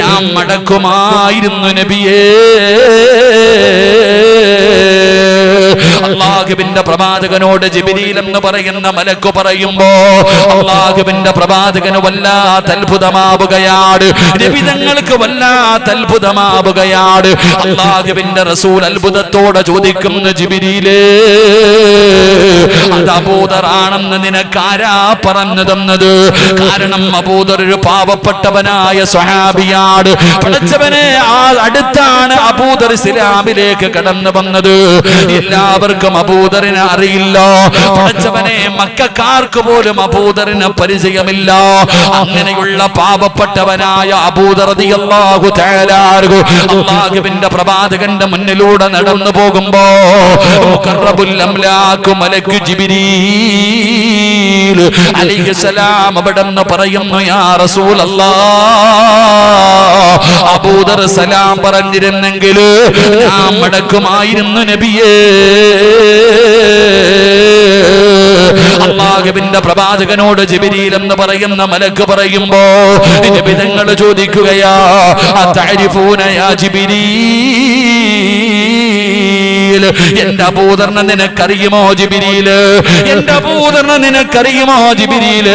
ഞാൻ മടക്കുമായിരുന്നു നബിയേ. അല്ലാഹുവിന്റെ പ്രവാചകനോട് ജിബ്രീൽ എന്ന് പറയുന്ന മലക്ക് പറയുമ്പോ അല്ലാഹുവിന്റെ പ്രവാചകന് വല്ലാത്ത അത്ഭുതമാവുകയാണ്. നബി തങ്ങൾക്ക് വല്ലാത്ത അത്ഭുതമാവുകയാണ്. അല്ലാഹുവിന്റെ റസൂൽ അത്ഭുതത്തോടെ ചോദിക്കുന്നു, ജിബ്രീലേ, അത് അബൂദറാണെന്ന് നിനക്കാരാ പറഞ്ഞു തന്നത്? കാരണം അബൂദർ ഒരു പാവപ്പെട്ടവനായ സ്വഹാബിയാണ്. പഠിച്ചവനെ, ആ അടുത്താണ് അബൂദർ ഇസ്ലാമിലേക്ക് കടന്നു വന്നത്. എല്ലാവർക്കും അബൂദറിനെ അറിയില്ല. പഠിച്ചവനെ, മക്കക്കാർക്ക് പോലും അബൂദറിന് പരിചയമില്ല. അങ്ങനെയുള്ള പാവപ്പെട്ടവനായ അബൂദർ റളിയല്ലാഹു തആല അല്ലാഹുവിന്റെ പ്രവാചകന്റെ മുന്നിലൂടെ നടന്നു പോകുമ്പോ മുഖറബുൽ അംലാക് മലക്ക് ജിബ്രീൽ അലൈഹിസ്സലാം അവിടെന്ന് പറയുന്നു, യാ റസൂലല്ലാഹ്, അബൂദർ സലാം പറഞ്ഞിരുന്നെങ്കിൽ ഞാൻ മടക്കുമായിരുന്നു നബിയേ. അല്ലാഹുവിന്റെ പ്രവാചകനോട് ജിബ്രീൽ എന്ന് പറയുന്ന മലക്ക് പറയുമ്പോ നബി തങ്ങൾ ചോദിക്കുകയാ, അതഅരിഫൂന യാ ജിബ്രീൽ, ജിബിരീൽ, എന്റെ അബൂദറിനെ നിനക്കറിയുമോ ജിബിരീൽ, എന്റെ അബൂദറിനെ നിനക്കറിയുമോ ജിബിരീൽ?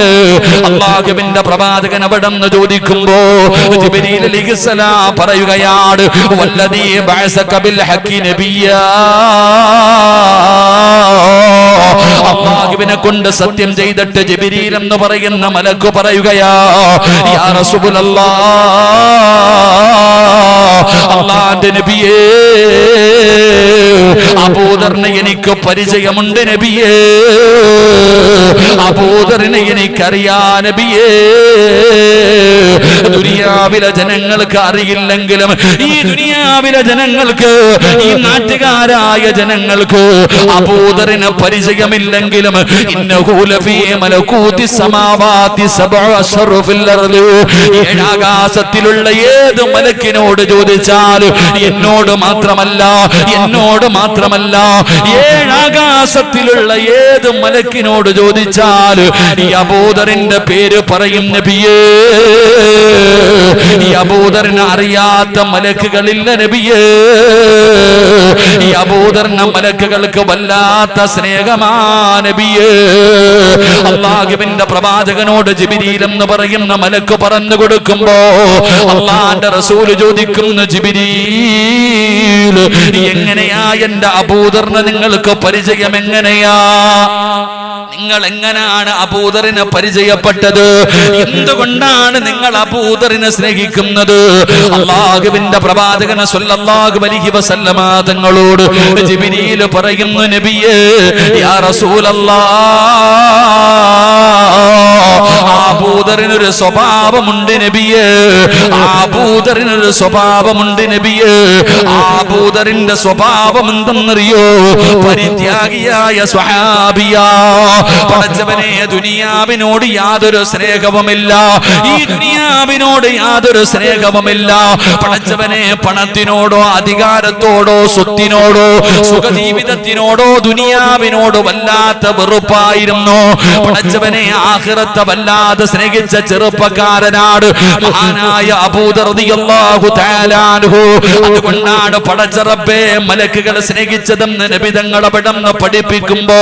അല്ലാഹുവിന്റെ പ്രവാചകൻ അവിടെന്ന് ചോദിക്കുമ്പോ ജിബരീൽ അലൈഹിസ്സലാം പറയുകയാണ്, വല്ലദീ ബഅസക ബിൽ ഹഖി നബിയ്യാ, അല്ലാഹുവിനെ കൊണ്ട് സത്യം ചെയ്തിട്ട് ജിബരീൽ എന്ന് പറയുന്ന മലക്ക് പറയുകയാ, യാ റസൂലല്ലാഹ്, അല്ലാഹുവിന്റെ നബിയേ, അബൂദറിനെ എനിക്ക് പരിചയമുണ്ട് നബിയേ, അബൂദറിനെ എനിക്കറിയാ നബിയേ. ദുനിയാവിലെ ജനങ്ങൾക്ക് അറിയില്ലെങ്കിലും ഈ ദുനിയാവിലെ ജനങ്ങൾക്ക്, ഈ നാട്ടുകാരായ ജനങ്ങൾക്ക് അബൂദറിന് പരിചയമില്ലെങ്കിലും ഇന്നഹു ലഫീ മലകൂതി സമാവാതി സബ്അ അശ്റു ഫിൽ അർദ്, ഏഴാകാശത്തിലുള്ള ഏത് മലക്കിനോട് ചോദിച്ചാൽ, എന്നോട് മാത്രമല്ല ഏഴാകാശത്തിലുള്ള ഏത് മലക്കിനോട് ചോദിച്ചാൽ ഈ അബൂദറിന്റെ പേര് പറയും നബിയേ. ഈ അബൂദറിനെ അറിയാത്ത മലക്കുകളില്ല നബിയേ. ഈ അബൂദറിനെ മലക്കുകൾക്ക് വല്ലാത്ത സ്നേഹമാ നബിയേ. അല്ലാഹുവിന്റെ പ്രവാചകനോട് ജിബ്രീൽ എന്ന് പറയുന്ന മലക്ക് പറഞ്ഞു കൊടുക്കുമ്പോ അല്ലാഹുവിന്റെ റസൂൽ ചോദിക്കുന്നു, ജിബ്രീൽ, എങ്ങനെയാ എന്റെ അബൂദറിനെ നിങ്ങൾക്ക് പരിചയം? എങ്ങനെയാ നിങ്ങൾ എങ്ങനെയാണ് അബൂദറിനെ പരിചയപ്പെട്ടത്? എന്തുകൊണ്ടാണ് നിങ്ങൾ അബൂദറിനെ സ്നേഹിക്കുന്നത്? അല്ലാഹുവിന്റെ പ്രവാചകൻ സ്വല്ലല്ലാഹു അലൈഹി വസല്ലമ തങ്ങളോട് ജിബ്രീൽ പറയുന്നു, നബിയേ, യാ റസൂലല്ലാഹ്, അബൂദറിനൊരു സ്വഭാവമുണ്ട് നബിയേ, അബൂദറിനൊരു സ്വഭാവമുണ്ട് നബിയേ. അബൂദറിന്റെ സ്വഭാവം എന്തെന്നറിയോ? പരിത്യാഗിയായ സ്വഹാബിയാ. പടച്ചവനെ, ദുനിയാവിനോട് യാതൊരു സ്നേഹവുമില്ല, ഈ ദുനിയാവിനോട് യാതൊരു സ്നേഹവുമില്ല. പടച്ചവനെ, പണത്തിനോടോ അധികാരത്തോടോ സ്വത്തിനോടോ സുഖജീവിതത്തിനോടോ ദുനിയാവിനോടോ വല്ലാത്ത വെറുപ്പായിരുന്നു. പടച്ചവനെ, ആഖിറത്തെ വല്ലാതെ സ്നേഹിച്ച ചെറുപ്പക്കാരനാണ് മഹാനായ അബൂദർ റളിയല്ലാഹു തആല അൻഹു. അതുകൊണ്ടാണ് പടച്ച റബ്ബേ മലക്കുകൾ സ്നേഹിച്ചതെന്ന് നബി തങ്ങൾ അവിടെന്ന് പഠിപ്പിക്കുമ്പോ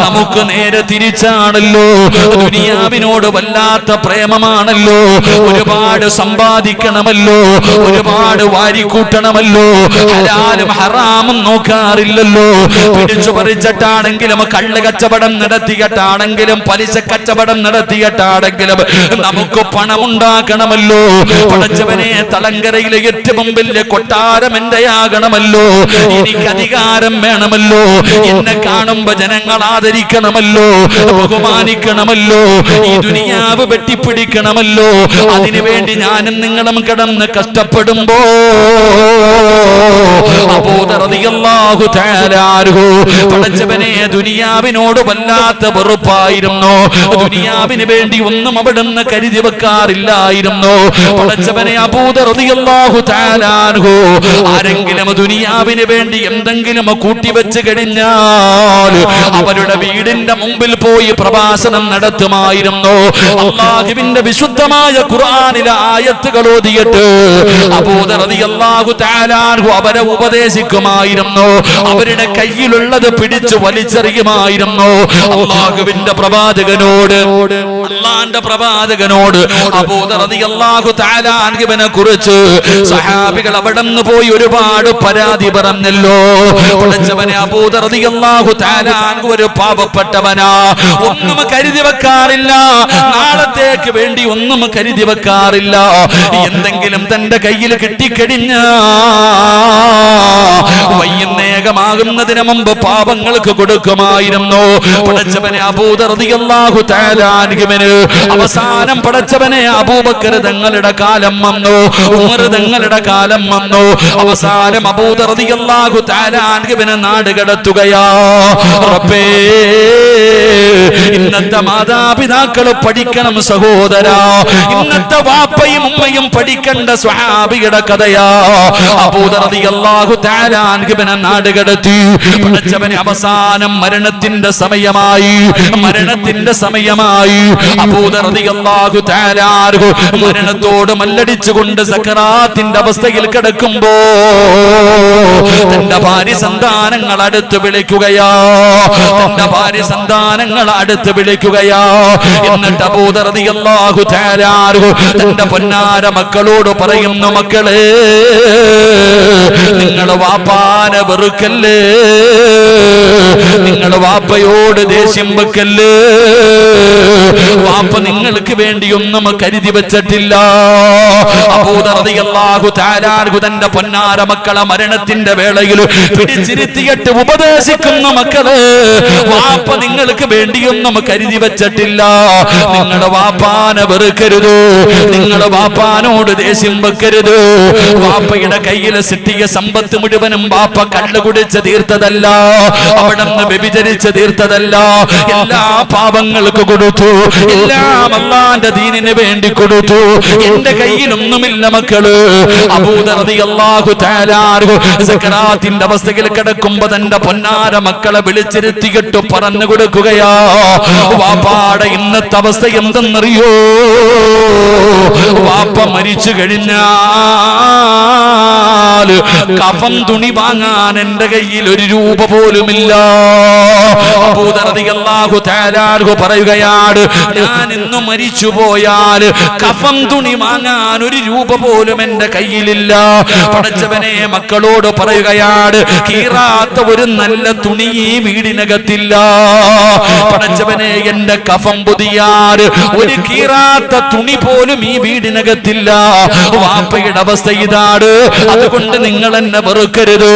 നമുക്ക് നേരെ തിരിച്ചാണല്ലോ. ദുനിയാവിനോട് വല്ലാത്ത പ്രേമമാണല്ലോ. ഒരുപാട് സമ്പാദിക്കണമല്ലോ, ഒരുപാട് വാരിക്കൂട്ടണമല്ലോ. ഹലാലും ഹറാമും നോക്കാറില്ലല്ലോ. പിടിച്ചു പറിച്ചിട്ടാണെങ്കിലും, കള്ള് കച്ചവടം നടത്തിയിട്ടാണെങ്കിലും, പലിശ കച്ചവടം നടത്തിയിട്ടാണെങ്കിലും നമുക്ക് പണമുണ്ടാക്കണമല്ലോ. പടച്ചവനെ, തളങ്കരയിലെ ഏറ്റവും വലിയ കൊട്ടാരം എന്റെയാകണമല്ലോ. എനിക്ക് അധികാരം വേണമല്ലോ. എന്നെ കാണുമ്പോ ജനങ്ങൾ ആദരിക്കണമല്ലോ, ബഹുമാനിക്കണമല്ലോ. ഈ ദുനിയാവ് വെട്ടിപ്പിടിക്കണമല്ലോ. അതിനുവേണ്ടി ഞാനും നിങ്ങളും കിടന്ന് കഷ്ടപ്പെടുമ്പോ അബൂദർ റളിയല്ലാഹു തആല അൻഹു പടച്ചവനെ ദുനിയാവിനോട് വല്ലാത്ത വെറുപ്പായിരുന്നു. ദുനിയാവിന് വേണ്ടി ഒന്നും അവിടുന്ന് കരുതി വെക്കാറില്ലായിരുന്നു. പടച്ചവനെ, അബൂദർ റളിയല്ലാഹു തആല അൻഹു ആരെങ്കിലും ദുനിയാവിന് വേണ്ടി എന്തെങ്കിലും കൂട്ടിവെച്ച് കഴിഞ്ഞാൽ അവരുടെ വീടിന്റെ മുമ്പിൽ പോയി പ്രഭാഷണം നടത്തുമായിരുന്നു. അല്ലാഹുവിന്റെ വിശുദ്ധമായ ഖുർആനിലെ ആയത്തുകൾ ഓതിയിട്ട് അബൂദർ റളിയല്ലാഹു തആല അൻഹു അവരെ ഉപദേശിക്കുമായിരുന്നു. അവരുടെ കയ്യിലുള്ളത് പിടിച്ചു വലിച്ചെറിയുമായിരുന്നു. അല്ലാഹുവിന്റെ പ്രവാചകനോട് അബൂദർ റളിയല്ലാഹു തആല അൻഹുവിനെ കുറിച്ച് സഹാബികൾ അവിടെന്ന് പോയി ഒരുപാട് പരാതി പറഞ്ഞല്ലോ. പടച്ചവനെ, അബൂദർ റളിയല്ലാഹു തആല അൻഹു ഒരു പാവപ്പെട്ടവനാ. ഒന്നും കരുതി വെക്കാറില്ല, നാളത്തേക്ക് വേണ്ടി ഒന്നും കരുതി വെക്കാറില്ല. എന്തെങ്കിലും തന്റെ കയ്യിൽ കിട്ടിക്കഴിഞ്ഞ വൈകുന്നേരമാകുന്നതിന് മുമ്പ് പാപങ്ങൾക്ക് കൊടുക്കുമായിരുന്നു. പടച്ചവനെ, അബൂദർ റളിയല്ലാഹു തആല അൻഹുവിന് അവസാനം പടച്ചവനെ അബൂബക്കർ തങ്ങളുടെ കാലം വന്നു, ഉമർ തങ്ങളുടെ കാലം വന്നു. അവസാനം അബൂദർ റളിയല്ലാഹു തആല അൻഹുവിനെ നാട് കടത്തുകയാ. റബ്ബേ, ഇന്നത്തെ മാതാപിതാക്കൾ പഠിക്കണം സഹോദരാ. ഇന്നത്തെ വാപ്പയും ഉമ്മയും പഠിക്കേണ്ട സ്വഹാബിയുടെ കഥയാ. അബൂദർ റളിയല്ലാഹു തആല അൻഹുവിനെ നാട് കിടത്തി. പടച്ചവനെ അവസാനം മരണത്തിന്റെ സമയമായി. അബൂ ദർ റളിയല്ലാഹു തആല മരണത്തോട് മല്ലടിച്ചുകൊണ്ട് സക്കറാത്തിന്റെ അവസ്ഥയിൽ കിടക്കുമ്പോ തന്റെ ഭാര്യ സന്താനങ്ങൾ അടുത്ത് വിളിക്കുകയാ. എന്നിട്ട് അബൂ ദർ റളിയല്ലാഹു തആല തന്റെ പൊന്നാര മക്കളോട് പറയുന്നു, മക്കളെ നിങ്ങൾ വാപ്പാനെ വെറുക്കല്ലേ, നിങ്ങൾ വാപ്പയോട് ദേഷ്യം വെക്കല്ലേ, വാപ്പ നിങ്ങൾക്ക് വേണ്ടിയൊന്നും കരുതി വെച്ചിട്ടില്ല. അബൂ ദർ റളിയല്ലാഹു തആല തന്റെ പൊന്നാര മക്കളെ മരണത്തിന്റെ വേളയിൽ പിടിച്ചിരുത്തിയിട്ട് ഉപദേശിക്കുന്ന, മക്കളെ വാപ്പ നിങ്ങൾക്ക് വേണ്ടിയൊന്നും കരുതി വെച്ചിട്ടില്ല, നിങ്ങൾ വാപ്പാനെ വെറുക്കരുത്, നിങ്ങൾ വാപ്പാനോട് ദേഷ്യം വെക്കരുത്. വാപ്പയുടെ കയ്യിൽ സിട്ടിയ സമ്പത്ത് മുഴുവനും വാപ്പ കള്ളു കുടിച്ച് തീർത്തതല്ല, അവിടെ നിന്ന് വ്യഭിചരിച്ച് തീർത്തതല്ല, എല്ലാ പാപങ്ങൾക്ക് കൊടുത്തു, എല്ലാം അല്ലാഹുവിന്റെ ദീനിന് വേണ്ടി കൊടുത്തു. എന്റെ കയ്യിലൊന്നുമില്ല മക്കള്. അബൂ ദർ റളിയല്ലാഹു തആല സക്കറാത്തിന്റെ അവസ്ഥയിൽ കിടക്കുമ്പോ തന്റെ പൊന്നാര മക്കളെ വിളിച്ചിരുത്തിയിട്ട് പറഞ്ഞു കൊടുക്കുകയാ, വാപ്പാടെ ഇന്നത്തെ അവസ്ഥ എന്തെന്നറിയോ? വാപ്പ മരിച്ചു കഴിഞ്ഞാൽ കഫൻ തുണി വാങ്ങാൻ എന്റെ കയ്യിൽ ഒരു രൂപ പോലുമില്ല. അബൂ ദർ റളിയല്ലാഹു തആല പറയുകയാണ്, ഞാൻ ഇന്ന് മരിച്ചു പോയാൽ കഫൻ തുണി വാങ്ങാൻ ഒരു രൂപ പോലും എന്റെ കയ്യിലില്ല. പടച്ചവനെ മക്കളോട് പറയുകയാണ്, കീറാത്ത ഒരു നല്ല തുണി ഈ വീടിനകത്തില്ല. പടച്ചവനെ എന്റെ കഫം പൊതിയാൻ ഒരു കീറാത്ത തുണി പോലും ഈ വീടിനകത്തില്ല. വാപ്പയുടെ അവസ്ഥ ഇതാണ്. അതുകൊണ്ട് നിങ്ങൾ എന്നെ വെറുക്കരുത്,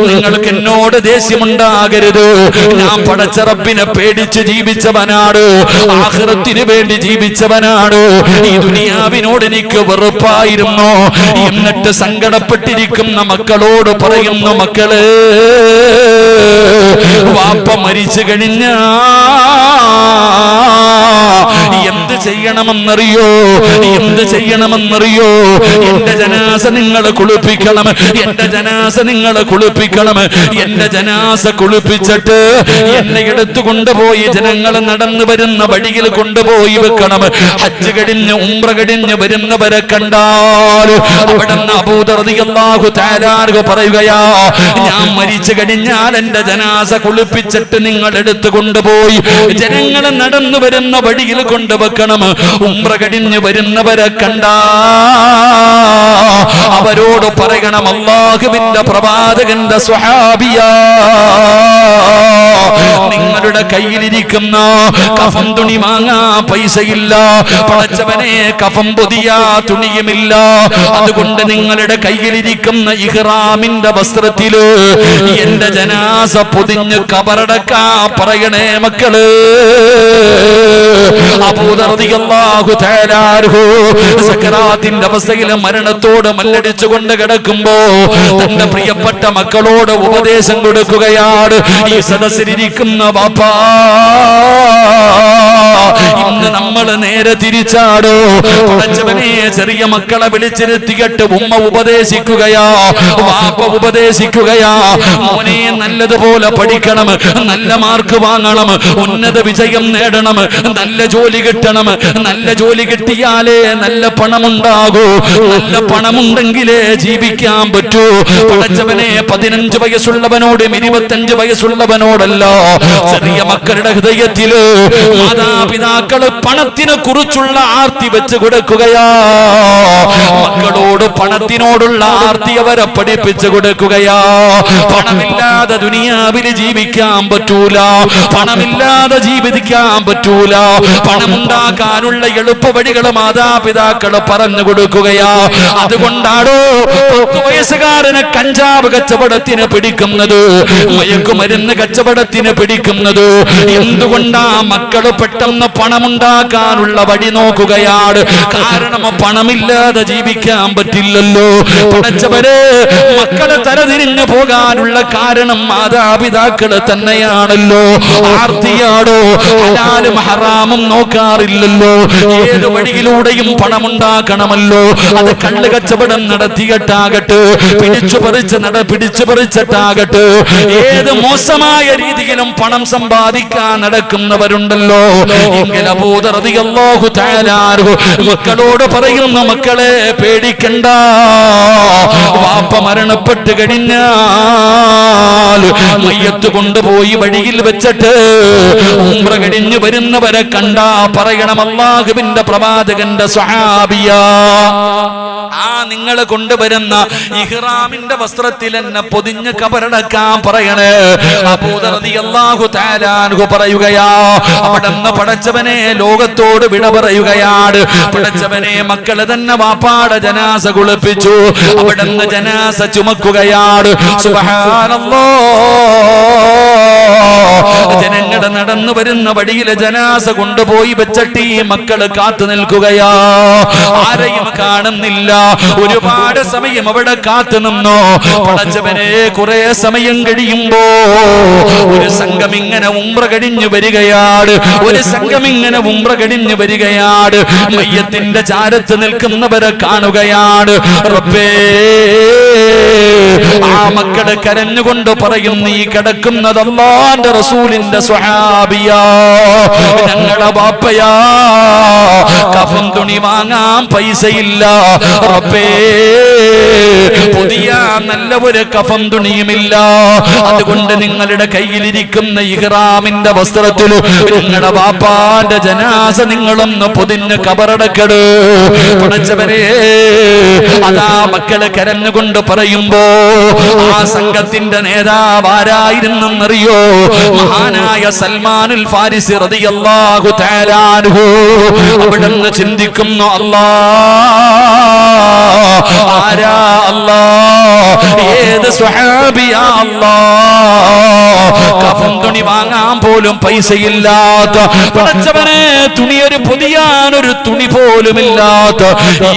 നിങ്ങൾക്ക് എന്നോട് ദേഷ്യമുണ്ടാകരുത്. ഞാൻ പടച്ച റബ്ബിനെ പേടിച്ച് ജീവിച്ചവനാണ്, ആഖിറത്തിന് വേണ്ടി ജീവിച്ചവനാണ്. ഈ ദുനിയാവിനോട് എനിക്ക് വെറുപ്പായിരുന്നു. എന്നിട്ട് സങ്കടപ്പെട്ടിരിക്കുന്ന മക്കളോട് പറയുന്നു, മക്കളെ വാപ്പ മരിച്ചു കഴിഞ്ഞാ എന്ത് ചെയ്യണമെന്നറിയോ? എന്റെ ജനാസ നിങ്ങൾ കുളിപ്പിക്കണം, എന്റെ ജനാസ കുളിപ്പിച്ചിട്ട് എന്നെ എടുത്തു കൊണ്ടുപോയി ജനങ്ങൾ നടന്നു വരുന്ന വഴിയിൽ കൊണ്ടുപോയി വെക്കണം. ഹജ്ജ് കഴിഞ്ഞ് ഉംറ കഴിഞ്ഞ് വരുന്നവരെ കണ്ടാൽ അവിടെ അബൂ ദർ റളിയല്ലാഹു തആല പറയുകയാ, ഞാൻ മരിച്ചു കഴിഞ്ഞാൽ എന്റെ ജനാസ കുളിപ്പിച്ചിട്ട് നിങ്ങൾ എടുത്തു കൊണ്ടുപോയി ജനങ്ങൾ നടന്നു വരുന്ന വഴിയിൽ കൊണ്ടുവെക്കണം. ഉംറ കഴിഞ്ഞ് വരുന്നവരെ കണ്ടാ അവരോട് പറയണം, അല്ലാഹുവിന്റെ പ്രവാചകന്റെ സ്വഹാബിയാ, നിങ്ങളുടെ കയ്യിലിരിക്കുന്ന കഫൻ തുണി വാങ്ങാ പൈസയില്ല, പടച്ചവനെ കഫൻ പൊതിയാ തുണിയുമില്ല. അതുകൊണ്ട് നിങ്ങളുടെ കയ്യിലിരിക്കുന്ന ഇഹ്റാമിന്റെ വസ്ത്രത്തില് എന്റെ ജനാസ പൊതിഞ്ഞ് കബറടക്കാ പറയണേ മക്കള്. അബൂ ദർ റളിയല്ലാഹു തആല സക്കറാത്തിന്റെ അവസ്ഥയിൽ മരണത്തോട് മല്ലടിച്ചുകൊണ്ട് കിടക്കുമ്പോ തന്റെ പ്രിയപ്പെട്ട മക്കളോട് ഉപദേശം കൊടുക്കുകയാണ്. ഈ സദസ്സിലിരിക്കുന്ന വാപ്പാ, ഇന്ന് നമ്മൾ നേരെ തിരിച്ചാടോ. പടച്ചവനെ ചെറിയ മക്കളെ വിളിച്ചിരുത്തിയിട്ട് ഉമ്മ ഉപദേശിക്കുകയാ, വാപ്പ ഉപദേശിക്കുകയാ, മോനെ നല്ലതുപോലെ പഠിക്കണം, നല്ല മാർക്ക് വാങ്ങണം, ഉന്നത വിജയം നേടണം, നല്ല ജോലി കിട്ടണം, നല്ല ജോലി കിട്ടിയാലേ നല്ല പണമുണ്ടാകൂ, നല്ല പണമുണ്ടെങ്കിലേ ജീവിക്കാൻ പറ്റൂ. പടച്ചവനെ 15 വയസ്സുള്ളവനോടും 25 വയസ്സുള്ളവനോടല്ല, ചെറിയ മക്കളുടെ ഹൃദയത്തില് മാതാപിതാക്കള് പണത്തിനെ കുറിച്ചുള്ള ആർത്തി വെച്ച് കൊടുക്കുകയാ. മക്കളോട് പണത്തിനോടുള്ള ആർത്തി അവരെ പഠിപ്പിച്ചു കൊടുക്കുകയാ. പണമില്ലാതെ ദുനിയാവിൽ ജീവിക്കാൻ പറ്റൂല, പണമില്ലാതെ ജീവിക്കാൻ പറ്റൂല. പണമുണ്ടാക്കാനുള്ള എളുപ്പ വഴികൾ മാതാപിതാക്കള് പറഞ്ഞു കൊടുക്കുകയാ. അതുകൊണ്ടാണോ 10 വയസ്സുകാരന് കഞ്ചാവ് കച്ചവടത്തിന് പിടിക്കുന്നത്, മയക്കുമരുന്ന് കച്ചവടത്തിന് പിടിക്കുന്നത്? എന്തുകൊണ്ടാ? മക്കള് പെട്ടെന്ന് പണമുണ്ടാക്കാനുള്ള വഴി നോക്കുകയാണ്. കാരണം പണമില്ലാതെ ജീവിക്കാൻ പറ്റില്ലല്ലോ. പടച്ചവരെ, മക്കളെ തലതിരിഞ്ഞു പോകാനുള്ള കാരണം മാതാപിതാക്കള് തന്നെയാണല്ലോ. ആർത്തിയാടോ, ഹലാലും ഹറാമും നോക്കാറില്ല. പാടില്ലല്ലോ. ഏത് വഴിയിലൂടെയും പണമുണ്ടാക്കണമല്ലോ. അത് കള്ള് കച്ചവടം നടത്തിയിട്ടാകട്ടെ, പിടിച്ചു പറിച്ചിട്ടാകട്ടെ, ഏത് മോശമായ രീതിയിലും പണം സമ്പാദിക്കാൻ നടക്കുന്നവരുണ്ടല്ലോ. എങ്കിൽ അബൂ ദർ റളിയല്ലാഹു തആല മക്കളോട് പറയുന്നു, മക്കളെ പേടിക്കണ്ട. വാപ്പ മരണപ്പെട്ട് കഴിഞ്ഞാൽ മയ്യത്ത് കൊണ്ടുപോയി വഴിയിൽ വെച്ചിട്ട് ഉംറ കഴിഞ്ഞു വരുന്നവരെ കണ്ടാ പറയണം, അല്ലാഹുവിന്റെ പ്രവാചകന്റെ സ്വഹാബിയ, ആ നിങ്ങൾ കൊണ്ടുവരുന്ന ഇഹ്റാമിന്റെ വസ്ത്രത്തിൽ എന്നെ പൊതിഞ്ഞ് കബറടക്കാൻ പറയണേ. അബൂ ദർ റളിയല്ലാഹു തആല അൻഹു പറയുകയാ, അവിടുന്ന് പടച്ചവനെ ലോകത്തോട് വിട പറയുകയാണ്. പടച്ചവനെ മക്കള് തന്നെ വാപ്പാടെ ജനാസ കുളിപ്പിച്ചു, അവിടുന്ന് ജനാസ ചുമക്കുകയാണ്. സുബ്ഹാനല്ലാഹ്, ജനങ്ങളുടെ നടന്നു വരുന്ന വഴിയിലെ ജനാസ കൊണ്ടുപോയി വെച്ചിട്ട് ഈ മക്കള് കാത്തു നിൽക്കുകയാ. ആരെയും കാണുന്നില്ല. ഒരുപാട് സമയം അവിടെ കാത്തു നിന്നോ. പടച്ചവനെ കുറെ സമയം കഴിയുമ്പോ ഒരു സംഘം ഇങ്ങനെ ഉംറ കഴിഞ്ഞു വരികയാണ്. മയ്യത്തിന്റെ ചാരത്ത് നിൽക്കുന്നവരെ കാണുകയാണ്. റബ്ബേ, ആ മക്കള് കരഞ്ഞുകൊണ്ട് പറയുന്നു, ഈ കിടക്കുന്നത് അല്ലാഹുവിന്റെ റസൂലിന്റെ സ്വഹാബിയാ, ഞങ്ങളുടെ ബാപ്പയാ, കഫൻ തുണി വാങ്ങാൻ പൈസയില്ല റബ്ബേ, പുതിയ നല്ല ഒരു കഫൻ തുണിയുമില്ല. അതുകൊണ്ട് നിങ്ങളുടെ കയ്യിലിരിക്കുന്ന ഇഹ്റാമിന്റെ വസ്ത്രത്തിൽ നിങ്ങളുടെ ബാപ്പാന്റെ ജനാസ നിങ്ങളൊന്ന് പൊതിഞ്ഞ് കബറടക്കട്. പടച്ചവരെ, അതാ മക്കള് കരഞ്ഞുകൊണ്ട് പറയുമ്പോ ആ സംഘത്തിന്റെ നേതാവ് ആരായിരുന്നെന്നറിയോ? മഹാനായ സൽമാനുൽ ഫാരിസി റളിയല്ലാഹു തആല അൻഹു. അവിടുന്ന് ചിന്തിക്കുന്നു, അല്ലാഹ്, ആരാ അല്ലാഹ്, ഏത് സ്വഹാബിയാ അല്ലാഹ്, കഫൻ തുണി വാങ്ങാൻ പോലും പൈസയില്ലാത്ത, പടച്ചവനെ തുണിയൊരു പൊതിയാനൊരു തുണി പോലും ഇല്ലാത്ത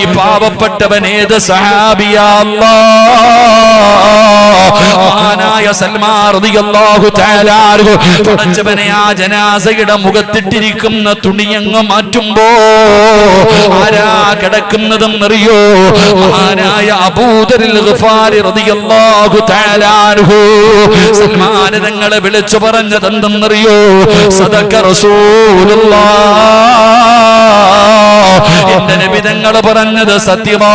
ഈ പാവപ്പെട്ടവൻ ഏത് സ്വഹാബിയാ അല്ലാഹ്? മഹാനായ സൽമാൻ റളിയല്ലാഹു തആല അൻഹു പടച്ചവനെ ആ ജനാസയുടെ മുഖത്തിട്ടിരിക്കുന്ന തുണിയങ്ങ് മാറ്റുമ്പോ ആരാ കിടക്കുന്നതെന്നറിയോ? മഹാനായ അബൂദറിൽ ഗിഫാരി റളിയല്ലാഹു തആല അൻഹു. സൽമാൻ തങ്ങളെ വിളിച്ചു പറഞ്ഞതെന്തെന്നറിയോ? സദഖ റസൂലുള്ളാഹ്, എന്റെ നബി തങ്ങൾ പറഞ്ഞത് സത്യമാ.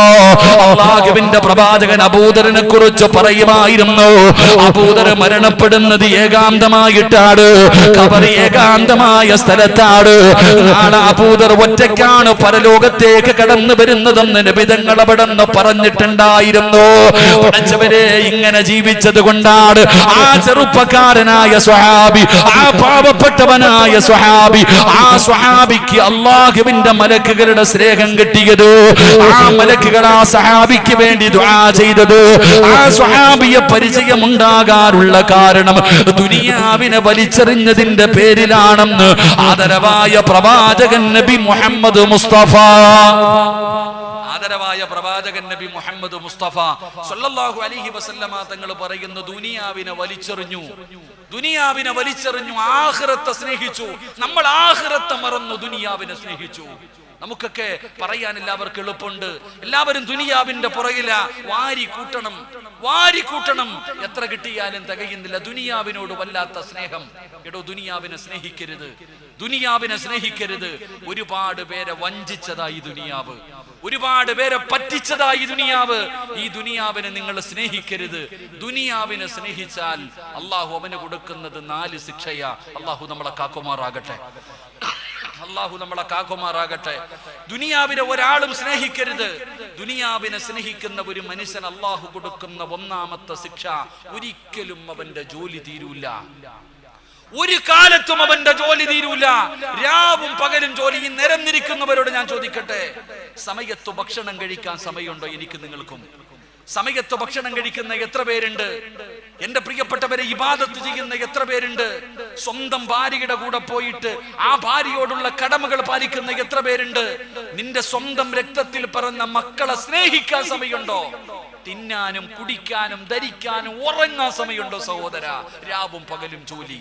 അല്ലാഹുവിന്റെ പ്രവാചകൻ അബൂദറിനെ കുറിച്ച് പറയുമായിരുന്നു, അബൂദർ മരണപ്പെടുന്നത് ഏകാന്തമായിട്ടാണ്, ഖബർ ഏകാന്തമായ സ്ഥലത്താണ്. നാളെ അബൂദർ ഒറ്റയ്ക്കാണ് പരലോകത്തേക്ക് കടന്നു വരുന്നതെന്ന് നബി തങ്ങൾ അവിടെ പറഞ്ഞിട്ടുണ്ടായിരുന്നു. പടച്ചവരെ, ഇങ്ങനെ ജീവിച്ചത് കൊണ്ടാണ് ആ ചെറുപ്പക്കാരനായ സ്വഹാബി, ആ പാവപ്പെട്ടവനായ സ്വഹാബി, ആ സ്വഹാബിക്ക് അല്ലാഹുവിന്റെ മലക്കുകളുടെ സ്നേഹം കിട്ടിയത്. ആ മലക്കുകൾ ആ സ്വഹാബിക്ക് വേണ്ടി ദുആ ചെയ്തത്. ആ സ്വഹാബിയെ പരിചയമുണ്ടാകാനുള്ള കാരണം ദുനിയാവിനെ വലിച്ചെറിഞ്ഞതിന്റെ പേരിലാണെന്ന് ആദരവായ പ്രവാചകൻ നബി മുഹമ്മദ് മുസ്തഫ, ആദരവായ പ്രവാചകൻ നബി മുഹമ്മദ് മുസ്തഫ സല്ലല്ലാഹു അലൈഹി വസല്ലമ തങ്ങൾ പറയുന്നു, ദുനിയാവിനെ വലിച്ചെറിഞ്ഞു, ആഖിറത്തെ സ്നേഹിച്ചു. നമ്മൾ ആഖിറത്തെ മറന്നു ദുനിയാവിനെ സ്നേഹിച്ചു. നമുക്കൊക്കെ പറയാൻ എല്ലാവർക്കും എളുപ്പമുണ്ട്. എല്ലാവരും ദുനിയാവിന്റെ പുറകില, വാരി കൂട്ടണം, എത്ര കിട്ടിയാലും തികയുന്നില്ല. ദുനിയാവിനോട് വല്ലാത്ത സ്നേഹം. എടോ, ദുനിയാവിനെ സ്നേഹിക്കരുത്. ഒരുപാട് പേരെ വഞ്ചിച്ചതായി ദുനിയാവ്, ഒരുപാട് പേരെ പറ്റിച്ചതായി ദുനിയാവ്. ഈ ദുനിയാവിനെ നിങ്ങൾ സ്നേഹിക്കരുത്. ദുനിയാവിനെ സ്നേഹിച്ചാൽ അള്ളാഹു അവന് കൊടുക്കുന്നത് 4 ശിക്ഷയാ. അള്ളാഹു നമ്മളെ കാക്കുമാറാകട്ടെ. ദുനിയാവിനെ ഒരാളും സ്നേഹിക്കരുത്. ദുനിയാവിനെ സ്നേഹിക്കുന്ന ഒരു മനുഷ്യൻ അള്ളാഹു കൊടുക്കുന്ന 1ാമത്തെ ശിക്ഷ, ഒരിക്കലും അവന്റെ ജോലി തീരൂല. ഒരു കാലത്തും അവന്റെ ജോലി തീരൂല. രാവും പകലും ജോലി. ഈ നിരന്നിരിക്കുന്നവരോട് ഞാൻ ചോദിക്കട്ടെ, സമയത്ത് ഭക്ഷണം കഴിക്കാൻ സമയമുണ്ടോ? എനിക്ക് നിങ്ങൾക്കും സമയത്ത് ഭക്ഷണം കഴിക്കുന്ന എത്ര പേരുണ്ട്? എന്റെ പ്രിയപ്പെട്ടവരെ, ഇബാദത്ത് ചെയ്യുന്ന എത്ര പേരുണ്ട്? സ്വന്തം ഭാര്യയുടെ കൂടെ പോയിട്ട് ആ ഭാര്യയോടുള്ള കടമകൾ പാലിക്കുന്ന എത്ര പേരുണ്ട്? നിന്റെ സ്വന്തം രക്തത്തിൽ പിറന്ന മക്കളെ സ്നേഹിക്കാൻ സമയമുണ്ടോ? തിന്നാനും കുടിക്കാനും ധരിക്കാനും ഉറങ്ങാൻ സമയമുണ്ടോ? സഹോദര, രാവും പകലും ജോലി.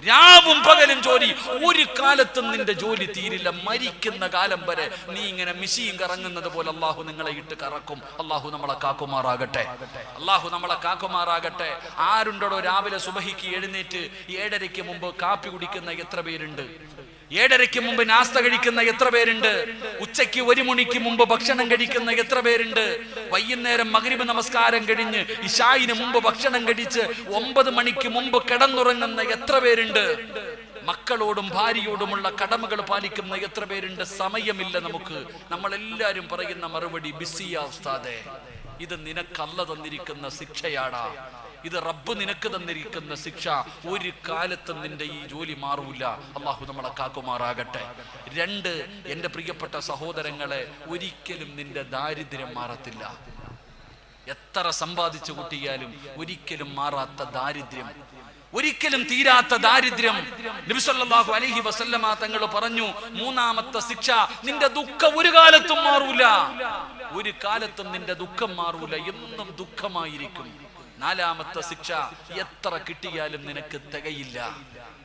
രാവും പകലും ജോലി. ഒരു കാലത്തും നിന്റെ ജോലി തീരില്ല. മരിക്കുന്ന കാലം വരെ നീ ഇങ്ങനെ മിഷീൻ കറങ്ങുന്നത് പോലെ അള്ളാഹു നിങ്ങളെ ഇട്ട് കറക്കും. അള്ളാഹു നമ്മളെ കാക്കുമാറാകട്ടെ. അള്ളാഹു നമ്മളെ കാക്കുമാറാകട്ടെ. ആരുണ്ടോ രാവിലെ സുബഹിക്ക് എഴുന്നേറ്റ് 7:30 മുമ്പ് കാപ്പി കുടിക്കുന്ന എത്ര പേരുണ്ട്? 7:30 മുമ്പ് നാസ്ത കഴിക്കുന്ന എത്ര പേരുണ്ട്? ഉച്ചയ്ക്ക് 1 മണിക്ക് മുമ്പ് ഭക്ഷണം കഴിക്കുന്ന എത്ര പേരുണ്ട്? വൈകുന്നേരം മഗ്രിബ് നമസ്കാരം കഴിഞ്ഞ് ഇശായിന് മുമ്പ് ഭക്ഷണം കഴിച്ച് 9 മണിക്ക് മുമ്പ് കിടന്നുറങ്ങുന്ന എത്ര പേരുണ്ട്? മക്കളോടും ഭാര്യയോടുമുള്ള കടമകൾ പാലിക്കുന്ന എത്ര പേരുണ്ട്? സമയമില്ല നമുക്ക്. നമ്മളെല്ലാരും പറയുന്ന മറുപടി ബിസിയാ ഉസ്താദേ. ഇത് നിനക്കല്ല തന്നിരിക്കുന്ന ശിക്ഷയാടാ. ഇത് റബ്ബ് നിനക്ക് തന്നിരിക്കുന്ന ശിക്ഷ. ഒരു കാലത്തും നിന്റെ ഈ ജോലി മാറൂല. അള്ളാഹു നമ്മളെ കാക്കുമാറാകട്ടെ. 2, എൻ്റെ പ്രിയപ്പെട്ട സഹോദരങ്ങളെ, ഒരിക്കലും നിന്റെ ദാരിദ്ര്യം മാറത്തില്ല. എത്ര സമ്പാദിച്ചു കൂട്ടിയാലും ഒരിക്കലും മാറാത്ത ദാരിദ്ര്യം, ഒരിക്കലും തീരാത്ത ദാരിദ്ര്യം. നബി സല്ലല്ലാഹു അലൈഹി വസല്ലമ തങ്ങൾ പറഞ്ഞു, 3ാമത്തെ ശിക്ഷ, നിന്റെ ദുഃഖം ഒരു കാലത്തും മാറൂല. ഒരു കാലത്തും നിന്റെ ദുഃഖം മാറൂല, എന്നും ദുഃഖമായിരിക്കും. 4ാമത്തെ ശിക്ഷ, എത്ര കിട്ടിയാലും നിനക്ക് തികയില്ല.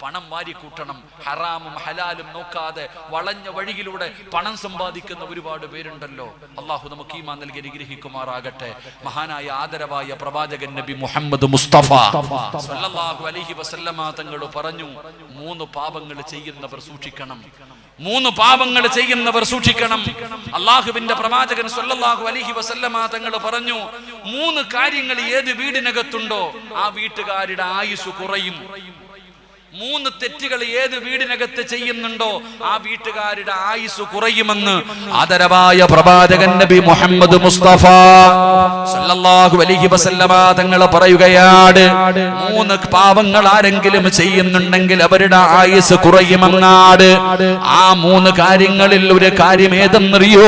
പണം വാരിക്കൂട്ടണം. ഹറാമും ഹലാലും നോക്കാതെ വളഞ്ഞ വഴിയിലൂടെ പണം സമ്പാദിക്കുന്ന ഒരുപാട് പേരുണ്ടല്ലോ. അള്ളാഹു നമുക്ക് ഈമാൻ നൽകി അനുഗ്രഹിക്കുമാറാകട്ടെ. മഹാനായ ആദരവായ പ്രവാചകൻ നബി മുഹമ്മദ് മുസ്തഫ സല്ലല്ലാഹു അലൈഹി വസല്ലമ തങ്ങൾ പറഞ്ഞു, 3 പാപങ്ങൾ ചെയ്യുന്നവർ സൂക്ഷിക്കണം. 3 പാപങ്ങൾ ചെയ്യുന്നവർ സൂക്ഷിക്കണം. അള്ളാഹുവിന്റെ പ്രവാചകൻ സല്ലല്ലാഹു അലൈഹി വസല്ലമ തങ്ങൾ പറഞ്ഞു, 3 കാര്യങ്ങൾ ഏത് വീടിനകത്തുണ്ടോ ആ വീട്ടുകാരുടെ ആയുസ് കുറയും. 3 തെറ്റുകൾ ഏത് വീടിനകത്ത് ചെയ്യുന്നുണ്ടോ ആ വീട്ടുകാരുടെ ആയുസ് കുറയുമെന്ന് ആദരവായ പ്രവാചകൻ നബി മുഹമ്മദ് മുസ്തഫ സല്ലല്ലാഹു അലൈഹി വസല്ലമ തങ്ങൾ പറയുകയാണ്, 3 പാപങ്ങൾ ആരെങ്കിലും ചെയ്യുന്നുണ്ടെങ്കിൽ അവരുടെ ആയുസ് കുറയുമെന്നാണ്. ആ 3 കാര്യങ്ങളിൽ ഒരു കാര്യം ഏതെന്നറിയോ?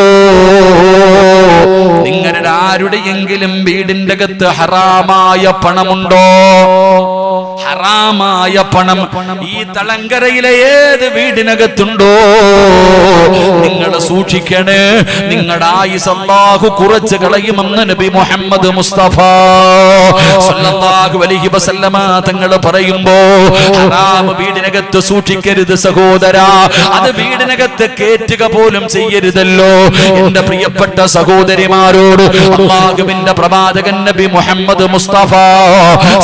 നിങ്ങളുടെ ആരുടെയെങ്കിലും വീടിന്റെ അകത്ത് ഹറാമായ പണമുണ്ടോ? ഹറാമായ പണം ഈ തളങ്കരയിലെ ഏത് വീടിനകത്തുണ്ടോ നിങ്ങൾ സൂക്ഷിക്കണേ. നിങ്ങളുടെ ആയുസ് അല്ലാഹു കുറച്ച് കളയുമെന്ന് നബി മുഹമ്മദ് മുസ്തഫ സല്ലല്ലാഹു അലൈഹി വസല്ലമ തങ്ങൾ പറയുമ്പോ, ഹറാം വീടിനകത്ത് സൂക്ഷിക്കരുത് സഹോദരാ. അത് വീടിനകത്ത് കേറ്റുക പോലും ചെയ്യരുതല്ലോ. എന്റെ പ്രിയപ്പെട്ട സഹോദരിമാരോട് അല്ലാഹുവിന്റെ പ്രവാചകൻ നബി മുഹമ്മദ് മുസ്തഫ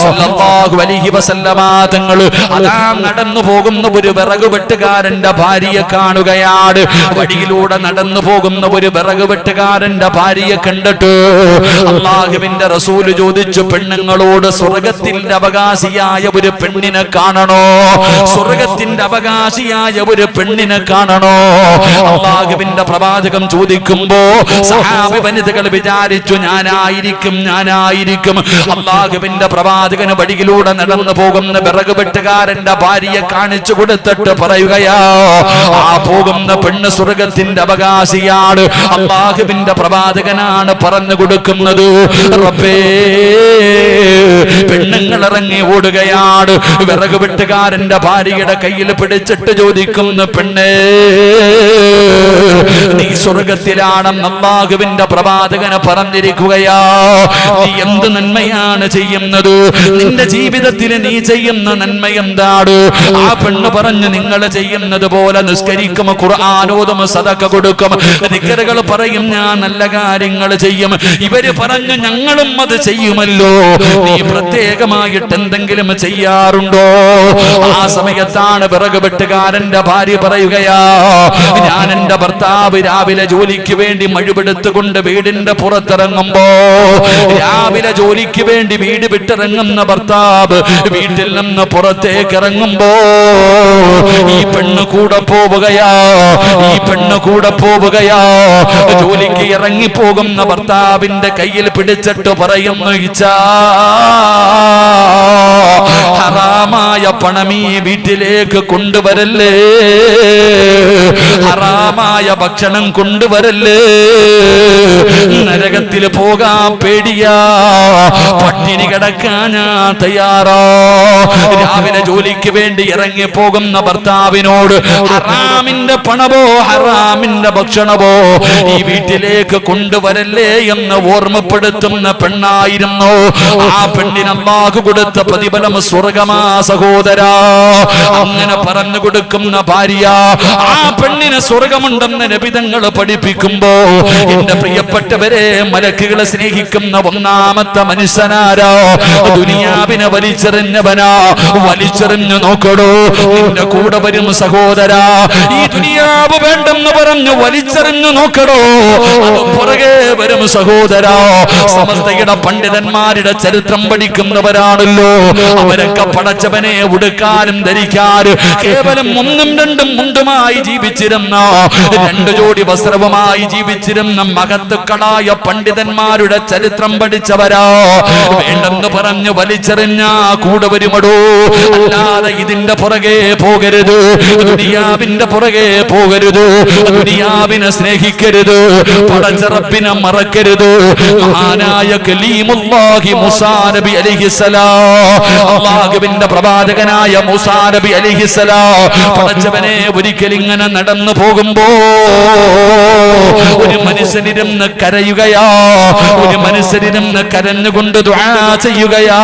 സല്ലല്ലാഹു അലൈഹി വസല്ലമ തങ്ങൾ അതാ നടന്നു പോകുന്ന ഒരു വിറക് വെട്ടുകാരന്റെ ഭാര്യയെ കാണുകയാണ്. വഴിയിലൂടെ നടന്നു പോകുന്ന ഒരു വിറക് വെട്ടുകാരന്റെ ഭാര്യയെ കണ്ടിട്ട് അല്ലാഹുവിന്റെ റസൂൽ ചോദിച്ചു, പെണ്ണുങ്ങളോട് സ്വർഗത്തിന്റെ അവകാശിയായ ഒരു പെണ്ണിനെ കാണണോ? സ്വർഗത്തിന്റെ അവകാശിയായ ഒരു പെണ്ണിനെ കാണണോ? അല്ലാഹുവിന്റെ പ്രവാചകൻ ചോദിക്കുമ്പോ സഹാബി വനിതകൾ വിചാരിച്ചു, ഞാനായിരിക്കും. അല്ലാഹുവിന്റെ പ്രവാചകന് വഴിയിലൂടെ നടന്നു പോകുന്ന വിറക് വെട്ടുകാരന്റെ ഭാര്യയെ കാണിച്ചു കൊടുത്തിട്ട് പറയുകയാ, ആ പോകുന്ന പെണ്ണ് സ്വർഗത്തിന്റെ അവകാശിയാണ്. അല്ലാഹുവിന്റെ പ്രവാചകനാണ് പറഞ്ഞു കൊടുക്കുന്നത്. റബ്ബേ, പെണ്ണുങ്ങൾ ഇറങ്ങി ഓടുകയാണ്. വിറക് വെട്ടുകാരന്റെ ഭാര്യയുടെ കയ്യിൽ പിടിച്ചിട്ട് ചോദിക്കുന്നു, പെണ്ണേ നീ സ്വർഗത്തിലാണെന്ന് അല്ലാഹുവിന്റെ പ്രവാചകനെ പറഞ്ഞിരിക്കുകയാ. നീ എന്ത് നന്മയാണ് ചെയ്യുന്നത്? നിന്റെ ജീവിതത്തിൽ നീ ചെയ്യുന്ന നന്മ എന്താണ്? ആ പെണ്ണ് പറഞ്ഞു, നിങ്ങൾ ചെയ്യുന്നത് പോലെ നിസ്കരിക്കും, ഖുർആൻ ഓതും, സദഖ കൊടുക്കും, ദിക്റുകൾ പറയും, ഞാൻ നല്ല കാര്യങ്ങൾ ചെയ്യും. ഇവര് പറഞ്ഞു, ഞങ്ങളും അത് ചെയ്യുമല്ലോ. നീ പ്രത്യേകമായിട്ട് എന്തെങ്കിലും ചെയ്യാറുണ്ടോ? ആ സമയത്താണ് വിറക് വെട്ടുകാരന്റെ ഭാര്യ പറയുകയാ, ഞാൻ എന്റെ ഭർത്താവ് രാവിലെ ജോലിക്ക് വേണ്ടി മഴുപെടുത്തുകൊണ്ട് വീടിന്റെ പുറത്തിറങ്ങുമ്പോ, രാവിലെ ജോലിക്ക് വേണ്ടി വീട് വിട്ടിറങ്ങുന്ന ഭർത്താവ് വീട്ടിൽ നിന്ന് പുറത്തേക്ക് ഇറങ്ങുമ്പോ ഈ പെണ്ണ് കൂടെ പോവുകയാ. ജോലിക്ക് ഇറങ്ങി പോകുന്ന ഭർത്താവിന്റെ കയ്യിൽ പിടിച്ചിട്ട് പറയുന്നു, ഇച്ചാ ഹറാമായ പണം ഈ വീട്ടിലേക്ക് കൊണ്ടുവരല്ലേ, ഹറാമായ ഭക്ഷണം കൊണ്ടുവരല്ലേ, നരകത്തിൽ പോകാൻ പേടിയാ, പട്ടിണി കിടക്കാൻ ഞാൻ തയ്യാറാ. രാവിലെ ജോലിക്ക് വേണ്ടി ഇറങ്ങി പോകുന്ന ഭർത്താവിനോട് ഹറാമിന്റെ പണമോ ഹറാമിന്റെ ഭക്ഷണമോ ഈ വീട്ടിലേക്ക് കൊണ്ടുവരല്ലേ എന്ന് ഓർമ്മപ്പെടുത്തുന്ന പെണ്ണായിരുന്നു. ആ പെണ്ണിന് അല്ലാഹു കൊടുത്ത പ്രതിഫലം സ്വർഗമാ സഹോദരൻ. സഹോദരാ. അങ്ങനെ പറഞ്ഞു കൊടുക്കുന്ന ഭാര്യ ആ പെണ്ണിന് സ്വർഗമുണ്ടെന്ന് നബി തങ്ങൾ പഠിപ്പിക്കുമ്പോ എന്റെ പ്രിയപ്പെട്ടവരെ, മലക്കുകളെ സ്നേഹിക്കുന്ന ഒന്നാമത്തെ മനുഷ്യനാരോ ദുനിയാവിനെ വലിച്ചെറിഞ്ഞവനാ. വലിച്ചെറിഞ്ഞു നോക്കടോ, നിന്റെ കൂടെ വരും സഹോദരാ. ഈ ദുനിയാവ് വേണ്ടെന്ന് പറഞ്ഞു വലിച്ചെറിഞ്ഞു നോക്കടോ, അത് പുറകെ വരും സഹോദരാ. സമസ്തയുടെ പണ്ഡിതന്മാരുടെ ചരിത്രം പഠിക്കുന്നവരാണല്ലോ. അവരൊക്കെ പടച്ചവനെ ഉടുക്കാനും ധരിക്കാനും കേവലം ഒന്നും രണ്ടും മുണ്ടുമായി ജീവിച്ചിരുന്ന, രണ്ടു ജോഡി വസ്ത്രവുമായി ജീവിച്ചിരുന്ന മഹത്തുക്കളായ പണ്ഡിതന്മാരുടെ ചരിത്രം പഠിച്ചവരാ. വേണ്ടെന്ന് പറഞ്ഞു വലിച്ചെറിഞ്ഞ കൂടെ വരുമടോ. അല്ലാതെ ഇതിന്റെ പുറകെ പോകരുത്, ദുനിയാവിന്റെ പുറകെ പോകരുത്, ദുനിയാവിനെ സ്നേഹിക്കരുത്, പടച്ചറപ്പിനെ മറക്കരുത്. മഹാനായ കലീമുല്ലാഹി മൂസാ നബി അലൈഹിസ്സലാം, അല്ലാഹുവിന്റെ പ്രവാചകനായ മൂസാ നബി അലൈഹിസ്സലാം പടച്ചവനെ ഒരിക്കൽ ഇങ്ങനെ നടന്നു പോകുമ്പോ ഒരു മനുഷ്യനിരുന്ന് കരയുകയാ. ഒരു മനുഷ്യനിരുന്ന് കരഞ്ഞുകൊണ്ട് ദുആ ചെയ്യുകയാ.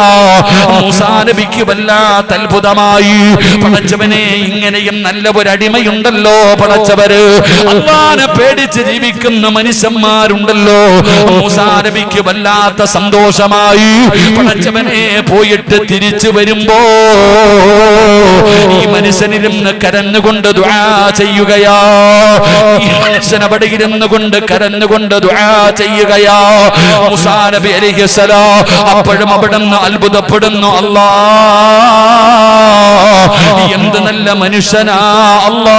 മൂസാ നബിക്ക് വല്ലാത്ത അത്ഭുതമായി. പടച്ചവനെ, ഇങ്ങനെയും നല്ല ഒരു അടിമയുണ്ടല്ലോ പടച്ചവര്. അല്ലാഹുവിനെ പേടിച്ച് ജീവിക്കുന്ന മനുഷ്യന്മാരുണ്ടല്ലോ. മൂസാ നബിക്ക് വല്ലാത്ത സന്തോഷമായി. പടച്ചവനെ, പോയിട്ട് തിരിച്ചു വരുമ്പോ ഈ മനുഷ്യനിരുന്ന് കരഞ്ഞുകൊണ്ട് ദുആ ചെയ്യുകയാ. ഈ മനുഷ്യൻ അവിടെ ഇരുന്നു കൊണ്ട് കരഞ്ഞുകൊണ്ട് ദുആ ചെയ്യുകയാ. മൂസാ നബി അലൈഹിസ്സലാം അപ്പോഴും അവിടുന്ന് അത്ഭുതപ്പെടുന്നു. അല്ലാഹ്, എന്ത് നല്ല മനുഷ്യനാ അല്ലാഹ്.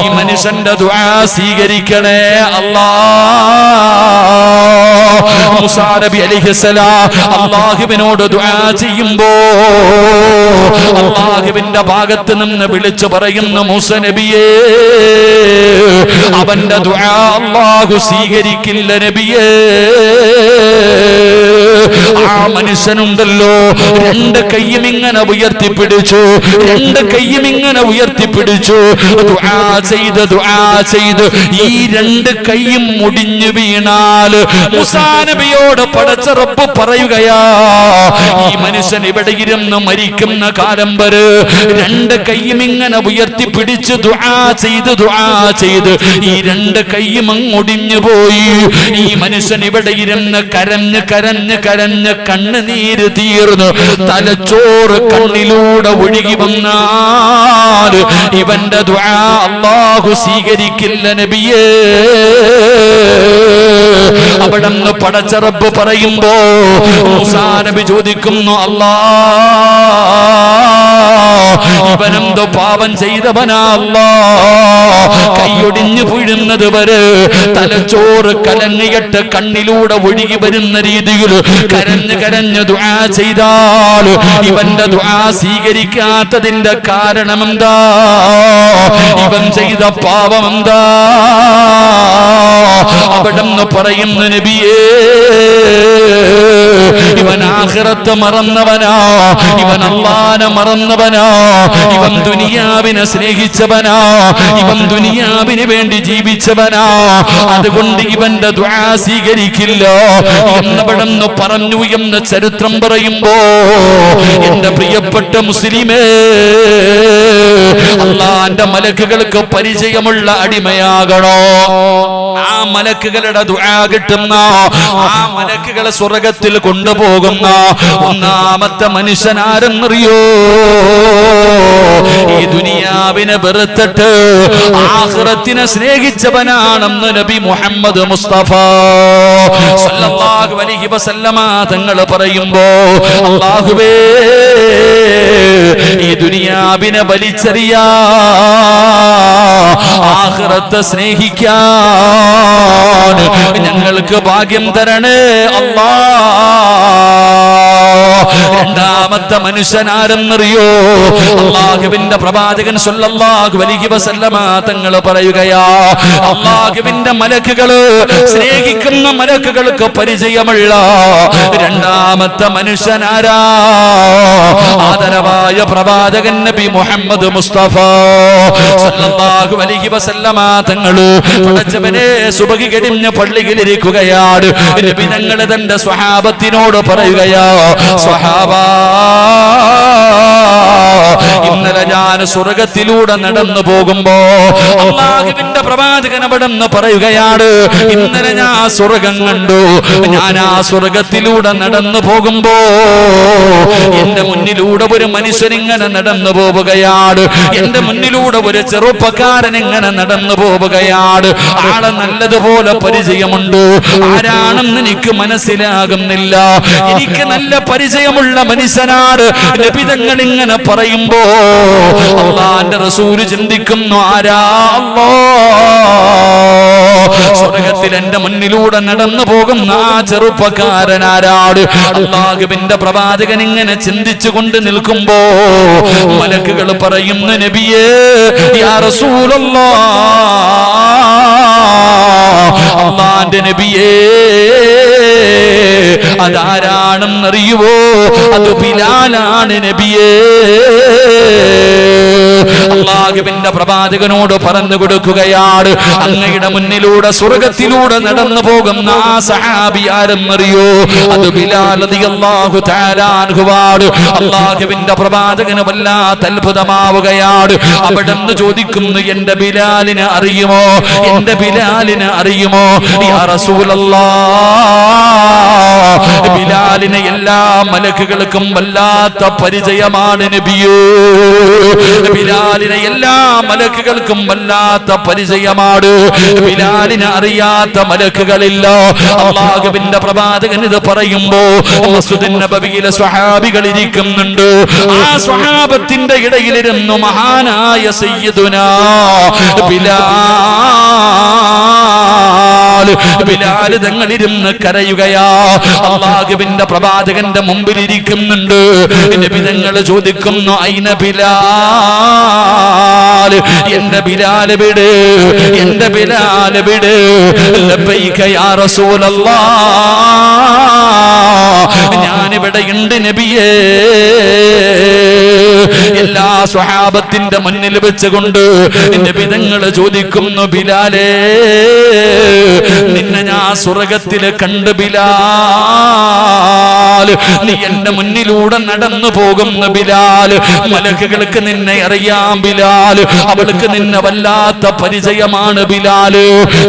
ഈ മനുഷ്യന്റെ ദുആ സ്വീകരിക്കണേ അല്ലാഹ്. മൂസാ നബി അലൈഹിസ്സലാം അല്ലാഹുവിനോട് ദുആ ചെയ്യുമ്പോ അല്ലാഹുവിന്റെ ഭാഗത്ത് നിന്ന് വിളിച്ചു പറയുന്നു, മൂസ നബിയേ, അവന്റെ ദുആ അല്ലാഹു സ്വീകരിക്കില്ല നബിയേ. ആ മനുഷ്യനുണ്ടല്ലോ, രണ്ട് കൈയും ഇങ്ങനെ ഉയർത്തിപ്പിടിച്ചു, രണ്ട് കൈയും ഇങ്ങനെ ഉയർത്തിപ്പിടിച്ചു. ദുആ ചെയ്ത് ഈ രണ്ട് കൈയും മുടിഞ്ഞു വീണാൽ മൂസാ നബിയോട് പടച്ച റബ്ബ് പറയുകയാ, ഈ മനുഷ്യൻ ഇവിടെ ഇരുന്ന് മരിക്കുന്ന കാലം വരെ രണ്ട് കൈയും ഇങ്ങനെ ഉയർത്തിപ്പിടിച്ച് ദുആ ചെയ്ത് ഈ രണ്ട് കൈയും അങ്ങൊടിഞ്ഞു പോയി. ഈ മനുഷ്യൻ ഇവിടെ ഇരുന്ന് കരഞ്ഞ് കണ്ണുനീര് തീർന്നു തലച്ചോറ് കണ്ണിലൂടെ ഒഴുകി വന്നാൽ ഇവന്റെ ദുആ അല്ലാഹു സ്വീകരിക്കില്ല നബിയേ. അവിടുന്ന് പടച്ച റബ്ബ് പറയുമ്പോ മൂസാ നബി ചോദിക്കുന്നു, അല്ലാഹ്, ഇവനെന്തോ പാപം ചെയ്തവനാ അല്ലാഹ്. കൈയൊടിഞ്ഞു വീഴുന്നത് വരെ തലച്ചോറ് കലങ്ങിയിട്ട് കണ്ണിലൂടെ ഒഴുകി വരുന്ന രീതിയിൽ കരഞ്ഞ് ദുആ ചെയ്താൽ ഇവന്റെ ദുആ സ്വീകരിക്കാത്തതിന്റെ കാരണം എന്താ? ഇവൻ ചെയ്ത പാപം എന്താ? അവിടുന്ന് പറയുന്നു, നബിയേ, ഇവൻ ആഖിറത്ത് മറന്നവനാ, ഇവൻ അല്ലാഹനെ മറന്നവനാ, ഇവൻ ദുനിയാവിനെ സ്നേഹിച്ചവനാ, ഇവൻ ദുനിയാവിന് വേണ്ടി ജീവിച്ചവനാ. അതുകൊണ്ട് ഇവന്റെ ദുആ സ്വീകരിക്കില്ല എന്നവിടുന്ന് പറഞ്ഞു എന്ന് ചരിത്രം പറയുമ്പോ എന്റെ പ്രിയപ്പെട്ട മുസ്ലിമേ, അല്ലാഹുവിന്റെ മലക്കുകൾക്ക് പരിചയമുള്ള അടിമയാകണോ? ആ മലക്കുകളുടെ ദുആ കിട്ടുന്ന, ആ മലക്കുകളെ സ്വർഗ്ഗത്തിൽ കൊണ്ടുപോകുന്ന ഒന്നാമത്തെ മനുഷ്യനാരെന്നറിയോ? ഈ ദുനിയാവിനെ വെറുത്തിട്ട് ആഖിറത്തിനെ സ്നേഹിച്ചവനാണെന്ന് നബി മുഹമ്മദ് മുസ്തഫ സല്ലല്ലാഹു അലൈഹി വസല്ലമ തങ്ങൾ പറയുമ്പോ, അല്ലാഹുവേ, ഈ ദുനിയാവിനെ വലിച്ചെറിയാ ആഖിറത്തെ സ്നേഹിക്കാൻ ഞങ്ങൾക്ക് ഭാഗ്യം തരണേ അല്ലാഹ്. രണ്ടാമത്തെ മനുഷ്യനാരെന്നറിയോ? അല്ലാഹുവിന്റെ പ്രവാചകൻ സല്ലല്ലാഹു അലൈഹി വസല്ലമ തങ്ങൾ പറയുകയാ, അല്ലാഹുവിന്റെ മലക്കുകള് സ്നേഹിക്കുന്ന മലക്കുകൾക്ക് പരിചയമുള്ള രണ്ടാമത്തെ മനുഷ്യനാരാ? ആദരവായ പ്രവാചകൻ നബി മുഹമ്മദ് മുസ്തഫ സല്ലല്ലാഹു അലൈഹി വസല്ലമ തങ്ങള് പടച്ചവനെ സുബഹി കഴിഞ്ഞ് പള്ളിയിലിരിക്കുകയാണ്. നബി തങ്ങൾ തന്റെ സ്വഹാബത്തിനോട് പറയുകയാ, സ്വഹാബാ, ഇന്നലെ ഞാൻ സ്വർഗത്തിലൂടെ നടന്നു പോകുമ്പോ അല്ലാഹുവിന്റെ പ്രവാചകൻ അവിടെന്ന് പറയുകയാണ്, ഇന്നലെ ഞാൻ സ്വർഗം കണ്ടു. ഞാൻ ആ സ്വർഗത്തിലൂടെ നടന്നു പോകുമ്പോ എന്റെ മുന്നിലൂടെ ഒരു മനുഷ്യൻ ഇങ്ങനെ നടന്നു പോവുകയാണ്. എന്റെ മുന്നിലൂടെ ഒരു ചെറുപ്പക്കാരൻ ഇങ്ങനെ നടന്നു പോവുകയാണ്. ആളെ നല്ലതുപോലെ പരിചയമുണ്ട്. ആരാണെന്ന് എനിക്ക് മനസ്സിലാകുന്നില്ല. എനിക്ക് നല്ല പരിചയമുള്ള മനുഷ്യനാണ്. നബി തങ്ങൾ ഇങ്ങനെ പറയുമ്പോ അല്ലാഹുവിന്റെ റസൂൽ ചിന്തിക്കുന്നു, ആരാ അല്ലാഹ്, സ്വർഗത്തിൽ എന്റെ മുന്നിലൂടെ നടന്നു പോകുന്ന ആ ചെറുപ്പക്കാരൻ ആരാണ്? അല്ലാഹുവിന്റെ പ്രവാചകൻ ഇങ്ങനെ ചിന്തിച്ചുകൊണ്ട് നിൽക്കുമ്പോ മലക്കുകൾ പറയുന്നു, നബിയേ യാ റസൂലല്ലാഹ്, അല്ലാഹുവിന്റെ നബിയേ അതാരാണെന്നറിയുവോ? അത് ബിലാലാണ് നബിയേ. അല്ലാഹുവിന്റെ പ്രവാചകനോട് പറഞ്ഞു കൊടുക്കുകയാണ്, അങ്ങയുടെ മുന്നിലൂടെ സ്വർഗത്തിലൂടെ നടന്നു പോകുന്ന ആ സഹാബി ആരെന്നറിയോ? അത് ബിലാൽ റളിയല്ലാഹു തആല അൻഹുവാണ്. അല്ലാഹുവിന്റെ പ്രവാചകന് വല്ലാത്ത അത്ഭുതമാവുകയാണ്. അവിടെന്ന് ചോദിക്കുന്നു, എന്റെ ബിലാലിനെ അറിയുമോ? എന്റെ ബിലാലിനെ അറിയുമോ? യാ റസൂലല്ലാഹ്, ബിലാലിനെ എല്ലാ മലക്കുകൾക്കും വല്ലാത്ത പരിചയമാണ് നബിയേ. ബിലാലിനെ എല്ലാ മലക്കുകൾക്കും വല്ലാത്ത പരിചയമാണ്. ബിലാലിനെ അറിയാത്ത മലക്കുകളില്ല. അല്ലാഹുവിന്റെ പ്രവാചകൻ ഇത് പറയുമ്പോ മസ്ജിദുൻ നബവിയിലെ സ്വഹാബികൾ ഇരിക്കുന്നുണ്ട്. ആ സ്വഹാബത്തിന്റെ ഇടയിലിരുന്നു മഹാനായ സയ്യിദുനാ ബിലാൽ തങ്ങളിരുന്ന് കരയുകയാ. അല്ലാഹുവിന്റെ പ്രവാചകന്റെ മുമ്പിൽ ഇരിക്കുന്നുണ്ട്. നബി തങ്ങൾ ചോദിക്കുന്നു, ഐന ബിലാൽ, എന്റെ ബിലാൽ വിട്, എന്റെ ബിലാൽ വിട്. ലബ്ബൈക യാ റസൂലല്ലാഹ്, ഞാനിവിടെ ഉണ്ട് നബിയേ. എല്ലാ സ്വഹാബത്തിന്റെ മുന്നിൽ വെച്ചുകൊണ്ട് നബി തങ്ങൾ ചോദിക്കുന്നു, ബിലാലേ നിന്നെ ഞാൻ സ്വർഗത്തില് കണ്ട് ബിലാൽ, നീ എന്റെ മുന്നിലൂടെ നടന്നു പോകുന്ന ബിലാൽ. മലക്കുകൾക്ക് നിന്നെ അറിയാം ബിലാൽ, അവൾക്ക് നിന്നെ വല്ലാത്ത പരിചയമാണ് ബിലാൽ.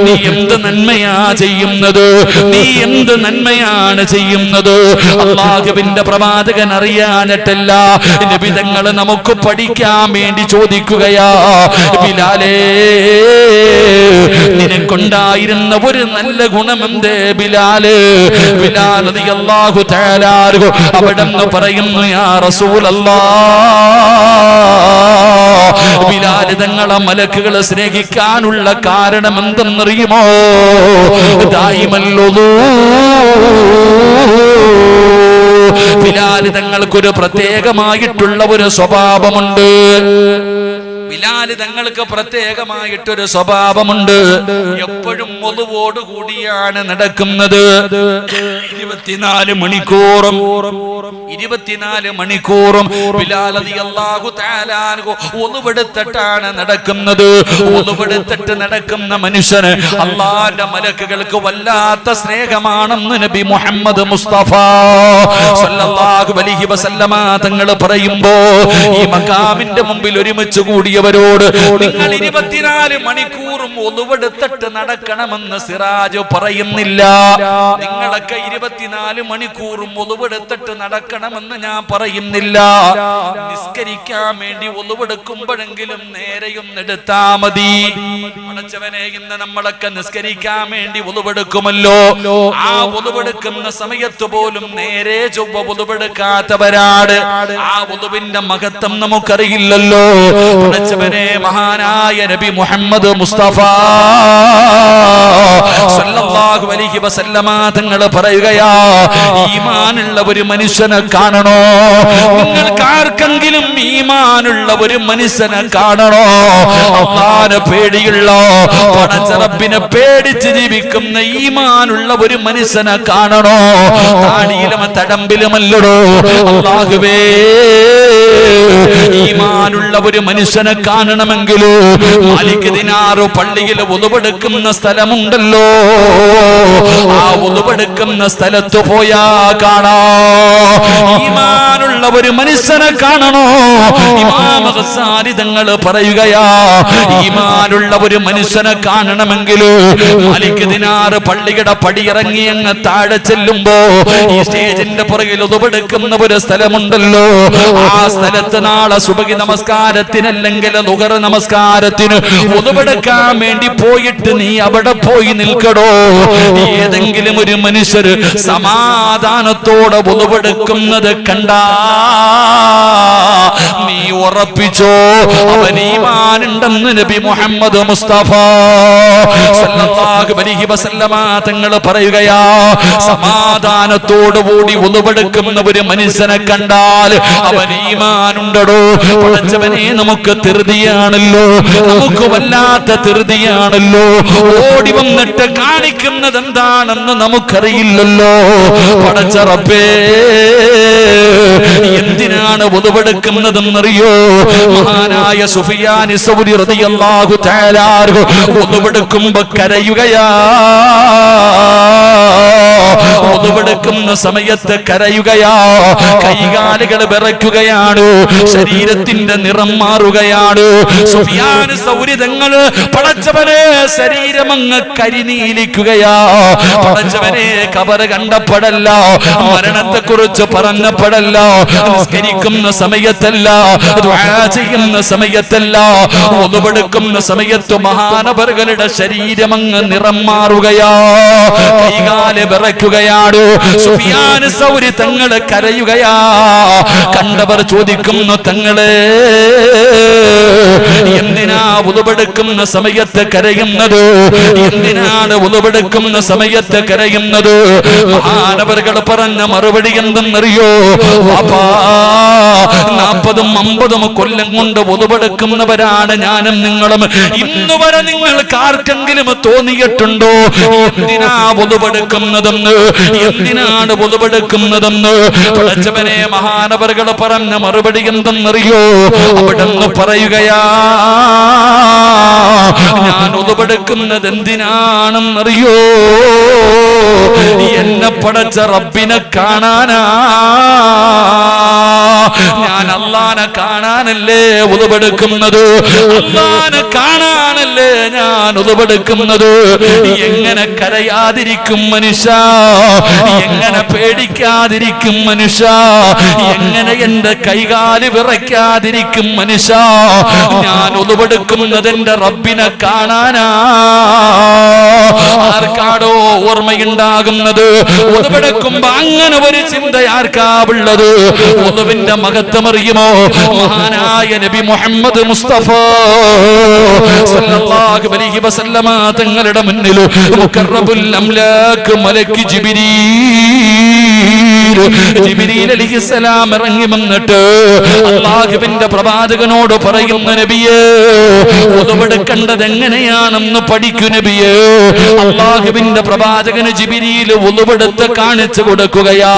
നീ എന്ത് നന്മയാ ചെയ്യുന്നത്? നീ എന്ത് നന്മയാണ് ചെയ്യുന്നത്? അല്ലാഹുവിന്റെ പ്രവാചകൻ അറിയാനിട്ടല്ല, നബി തങ്ങൾ നമുക്ക് പഠിക്കാൻ വേണ്ടി ചോദിക്കുകയാ, ബിലാലേ നിനക്കുണ്ടായിരുന്ന ഒരു നല്ല ഗുണമെന്തേ ബിലാല്? ബിലാൽ റളിയല്ലാഹു തആല അവിടെന്ന് പറയുന്നു, യാ റസൂലല്ലാഹ്, ബിലാൽ തങ്ങളെ മലക്കുകളെ സ്നേഹിക്കാനുള്ള കാരണം എന്തെന്നറിയുമോ? ദായിമൽ ബിലാൽ തങ്ങൾക്കൊരു പ്രത്യേകമായിട്ടുള്ള ഒരു സ്വഭാവമുണ്ട്. ബിലാൽ തങ്ങൾക്ക് പ്രത്യേകമായിട്ടൊരു സ്വഭാവമുണ്ട്. എപ്പോഴും ഒളുവോട് കൂടിയാണ് നടക്കുന്നത്. 24 മണിക്കൂറും ബിലാൽ റളിയല്ലാഹു തആല അൻഹു ഒളുവെടുത്തിട്ടാണ് നടക്കുന്നത്. ഒളുവെടുത്തിട്ട് നടക്കുന്ന മനുഷ്യന് അല്ലാഹുവിന്റെ മലക്കുകൾക്ക് വല്ലാത്ത സ്നേഹമാണെന്ന് നബി മുഹമ്മദ് മുസ്തഫ സല്ലല്ലാഹു അലൈഹി വസല്ലമ തങ്ങൾ പറയുമ്പോ ഈ മഖാമിന്റെ മുമ്പിൽ ഒരുമിച്ച് കൂടിയവരോട് നിങ്ങൾ 24 മണിക്കൂറും ഒളുവെടുത്തിട്ട് നടക്കണമെന്ന് സിറാജ് പറയുന്നില്ല. നിങ്ങളൊക്കെ 24 മണിക്കൂറും ഒളുവെടുത്തിട്ട് നടക്കണമെന്ന് ഞാൻ പറയുന്നില്ല. നിസ്കരിക്കാൻ വേണ്ടി ഒളുവെടുക്കുമ്പോഴെങ്കിലും നേരെയൊന്നെടുത്താ മതി. അടച്ചവനെ, ഇന്ന് നമ്മളൊക്കെ നിസ്കരിക്കാൻ വേണ്ടി ഒളുവെടുക്കുമല്ലോ. ആ ഒളുവെടുക്കുന്ന സമയത്ത് പോലും നേരെ ചൊവ്വ ഒളുവെടുക്കാത്തവരാണ്. ആ ഒളുവിന്റെ മഹത്വം നമുക്കറിയില്ലല്ലോ. അടച്ചവനെ, മഹാനായ നബി മുഹമ്മദ് മുസ്തഫ സല്ലല്ലാഹു അലൈഹി വസല്ലമ തങ്ങൾ പറയുകയാ, ഈമാനുള്ള ഒരു മനുഷ്യനെ കാണണോ? നിങ്ങൾക്ക് ആർക്കെങ്കിലും ഈമാനുള്ള ഒരു മനുഷ്യനെ കാണണോ? അല്ലാഹുവിനെ പേടിയുള്ള, പടച്ച റബ്ബിനെ പേടിച്ച് ജീവിക്കുന്ന ഈമാനുള്ള ഒരു മനുഷ്യനെ കാണണോ? താടിയിലും തടമ്പിലുമല്ലടോ, അല്ലാഹുവേ, ഈമാനുള്ള ഒരു മനുഷ്യനെ കാണണമെങ്കിലോ മാലിക് ദിനാർ പള്ളിയിൽ ഉളുവെടുക്കുന്ന സ്ഥലമുണ്ടല്ലോ, ആ ഉളുവെടുക്കുന്ന സ്ഥലത്ത് പോയാ കാണാ. ഈമാനുള്ള ഒരു മനുഷ്യനെ കാണണോ? ഇമാം ഗസാലി തങ്ങൾ പറയുകയാ, ഈമാനുള്ള ഒരു മനുഷ്യനെ കാണണമെങ്കിൽ മാലിക് ദിനാർ പള്ളിയുടെ പടിയിറങ്ങി അങ്ങ് താഴെ ചെല്ലുമ്പോ ഈ സ്റ്റേജിന്റെ പുറകിൽ ഉളുവെടുക്കുന്ന ഒരു സ്ഥലമുണ്ടല്ലോ, ആ സ്ഥലത്ത് നാളെ സുബഹി നമസ്കാരത്തിനല്ലെങ്കിൽ ളുഹർ നമസ്കാരത്തിന് ഉളുവെടുക്കാൻ വേണ്ടി പോയിട്ട് നീ അവിടെ പോയി നിൽക്കടോ. ഏതെങ്കിലും ഒരു മനുഷ്യർ സമാധാനത്തോടെ ഉളുവെടുക്കുന്നത് കണ്ടാ നീ ഉറപ്പിച്ചോ അവൻ ഈമാനുണ്ടെന്ന് നബി മുഹമ്മദ് മുസ്തഫ സല്ലല്ലാഹു അലൈഹി വസല്ലമ തങ്ങൾ പറയുകയാ. സമാധാനത്തോടുകൂടി ഉളുവെടുക്കുന്ന ഒരു മനുഷ്യനെ കണ്ടാൽ അവൻ ഈമാനുണ്ടോ. പടച്ചവനെ, നമുക്ക് ധൃതിയാണല്ലോ, നമുക്ക് വല്ലാത്ത ധൃതിയാണല്ലോ. ഓടി വന്നിട്ട് കാണിക്കുന്നത് എന്താണെന്ന് നമുക്കറിയില്ലല്ലോ. പടച്ച റബ്ബേ, എന്തിനാണ് ഉളുവെടുക്കുന്നതെന്നറിയോ? മഹാനായ സുഫിയാൻ സൗരി റളിയല്ലാഹു തആല ഉളുവെടുക്കുമ്പോ കരയുകയാ. ഉളുവെടുക്കുന്ന സമയത്ത് കരയുകയാ, കൈകാലുകൾ വിറയ്ക്കുകയാണ്, ശരീരത്തിന്റെ നിറം മാറുകയാണ്. സുഫിയാൻ സൗരി തങ്ങൾ പടച്ചവനെ ശരീരമങ്ങ് കരിനീലിക്കുകയാ. പടച്ചവനെ, ഖബർ കണ്ടപ്പോഴല്ല, മരണത്തെ കുറിച്ച് പറഞ്ഞപ്പോഴല്ല, നിസ്കരിക്കുന്ന സമയത്തല്ല, ദുആ ചെയ്യുന്ന സമയത്തല്ല, ഉളുവെടുക്കുന്ന സമയത്ത് മഹാനവറുകളുടെ ശരീരമങ്ങ് നിറം മാറുകയാ, കൈകാല് വിറയ്ക്കുകയാണ്. സുഫിയാൻ സൗരി തങ്ങൾ കരയുകയാ. കണ്ടവർ ചോദിക്കുന്നു, തങ്ങളെ എന്തിനാ ഉളുവെടുക്കുന്ന സമയത്ത് കരയുന്നത്? എന്തിനാണ് ഉളുവെടുക്കുന്ന സമയത്ത് കരയുന്നത്? മഹാനവറുകൾ പറഞ്ഞ മറുപടി എന്തെന്നറിയോ? 40-50 കൊല്ലം കൊണ്ട് ഉളുവെടുക്കുന്നവരാണ് ഞാനും നിങ്ങളും. ഇന്ന് വരെ നിങ്ങൾക്ക് ആർക്കെങ്കിലും തോന്നിയിട്ടുണ്ടോ എന്തിനാ ഉളുവെടുക്കുന്നതെന്ന്? എന്തിനാണ് ഉളുവെടുക്കുന്നതെന്ന്? പടച്ചവനെ, മഹാനവറുകൾ പറഞ്ഞ മറുപടി എന്തെന്നറിയോ? അവിടെന്ന് പറയുകയാ, ഞാൻ ഉളുവെടുക്കുന്നത് എന്തിനാണെന്നറിയോ? എന്നെ പടച്ച റബ്ബിനെ കാണാനാ. ഞാൻ അല്ലാഹനെ കാണാനല്ലേ ഉളുവെടുക്കുന്നത്, അല്ലാഹനെ കാണാനല്ലേ ഞാൻ ഉളുവെടുക്കുന്നത്. എങ്ങനെ കരയാതിരിക്കും മനുഷ്യ? എങ്ങനെ പേടിക്കാതിരിക്കും മനുഷ്യ? എങ്ങനെ എന്റെ കൈകാല് വിറയ്ക്കാതിരിക്കും മനുഷ്യ? ഞാൻ ഉളുവെടുക്കുന്നത് എന്റെ റബ്ബിനെ കാണാനാ. ആർക്കാടോ ഓർമ്മയുണ്ടാകുന്നത്? ഉളുവെടുക്കുമ്പോ അങ്ങനെ ഒരു ചിന്ത ആർക്കാവുള്ളത്? ഉളുവിന്റെ മഹത്വം അറിയുമോ? മഹാനായ നബി മുഹമ്മദ് മുസ്തഫ സല്ലല്ലാഹു അലൈഹി വസല്ലമ തങ്ങളുടെ മുന്നിൽ മുഖറബുൽ അംലാക് മലക്ക് ജിബ്രീൽ അലൈഹിസ്സലാം ഇറങ്ങി വന്നിട്ട് അല്ലാഹുവിന്റെ പ്രവാചകനോട് പറയുന്ന, നബിയേ, ഉളുവെടുക്കേണ്ടത് എങ്ങനെയാണെന്ന് പഠിക്കൂ നബിയേ. അല്ലാഹുവിന്റെ പ്രവാചകന് ജിബ്രീൽ ഉളുവെടുത്ത് കാണിച്ചു കൊടുക്കുകയാ.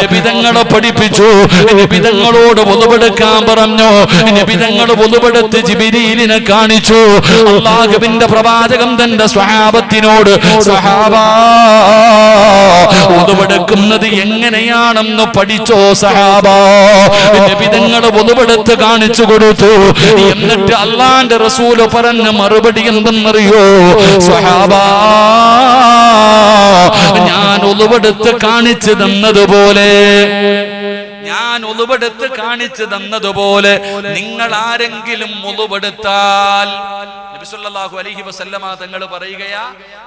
നബി തങ്ങളെ പഠിപ്പിച്ചു, നബി തങ്ങളോട് ഉളുവെടുക്കാൻ പറഞ്ഞു. നബി തങ്ങൾ ഉളുവെടുത്ത് ജിബ്രീലിനെ കാണിച്ചു. അല്ലാഹുവിന്റെ പ്രവാചകൻ തന്റെ സ്വഹാബത്തിനോട്, സ്വഹാബാ, ഉളുവെടുക്കുന്നത് എങ്ങനെയാണെന്ന് പഠിച്ചോ സഹാബാ. നബി തങ്ങൾ ഉളുവെടുത്ത് കാണിച്ചു കൊടുത്തു. എന്നിട്ട് അല്ലാഹുവിന്റെ റസൂൽ പറഞ്ഞ മറുപടി എന്തെന്നറിയോ? സ്വഹാബാ, ഞാൻ ഉളുവെടുത്ത് കാണിച്ചു തന്നതുപോലെ, ഞാൻ ഉളുവെടുത്ത് കാണിച്ചു തന്നതുപോലെ നിങ്ങൾ ആരെങ്കിലും ഉളുവെടുത്താൽ, നബി സല്ലല്ലാഹു അലൈഹി വസല്ലമ തങ്ങൾ പറയുകയാ,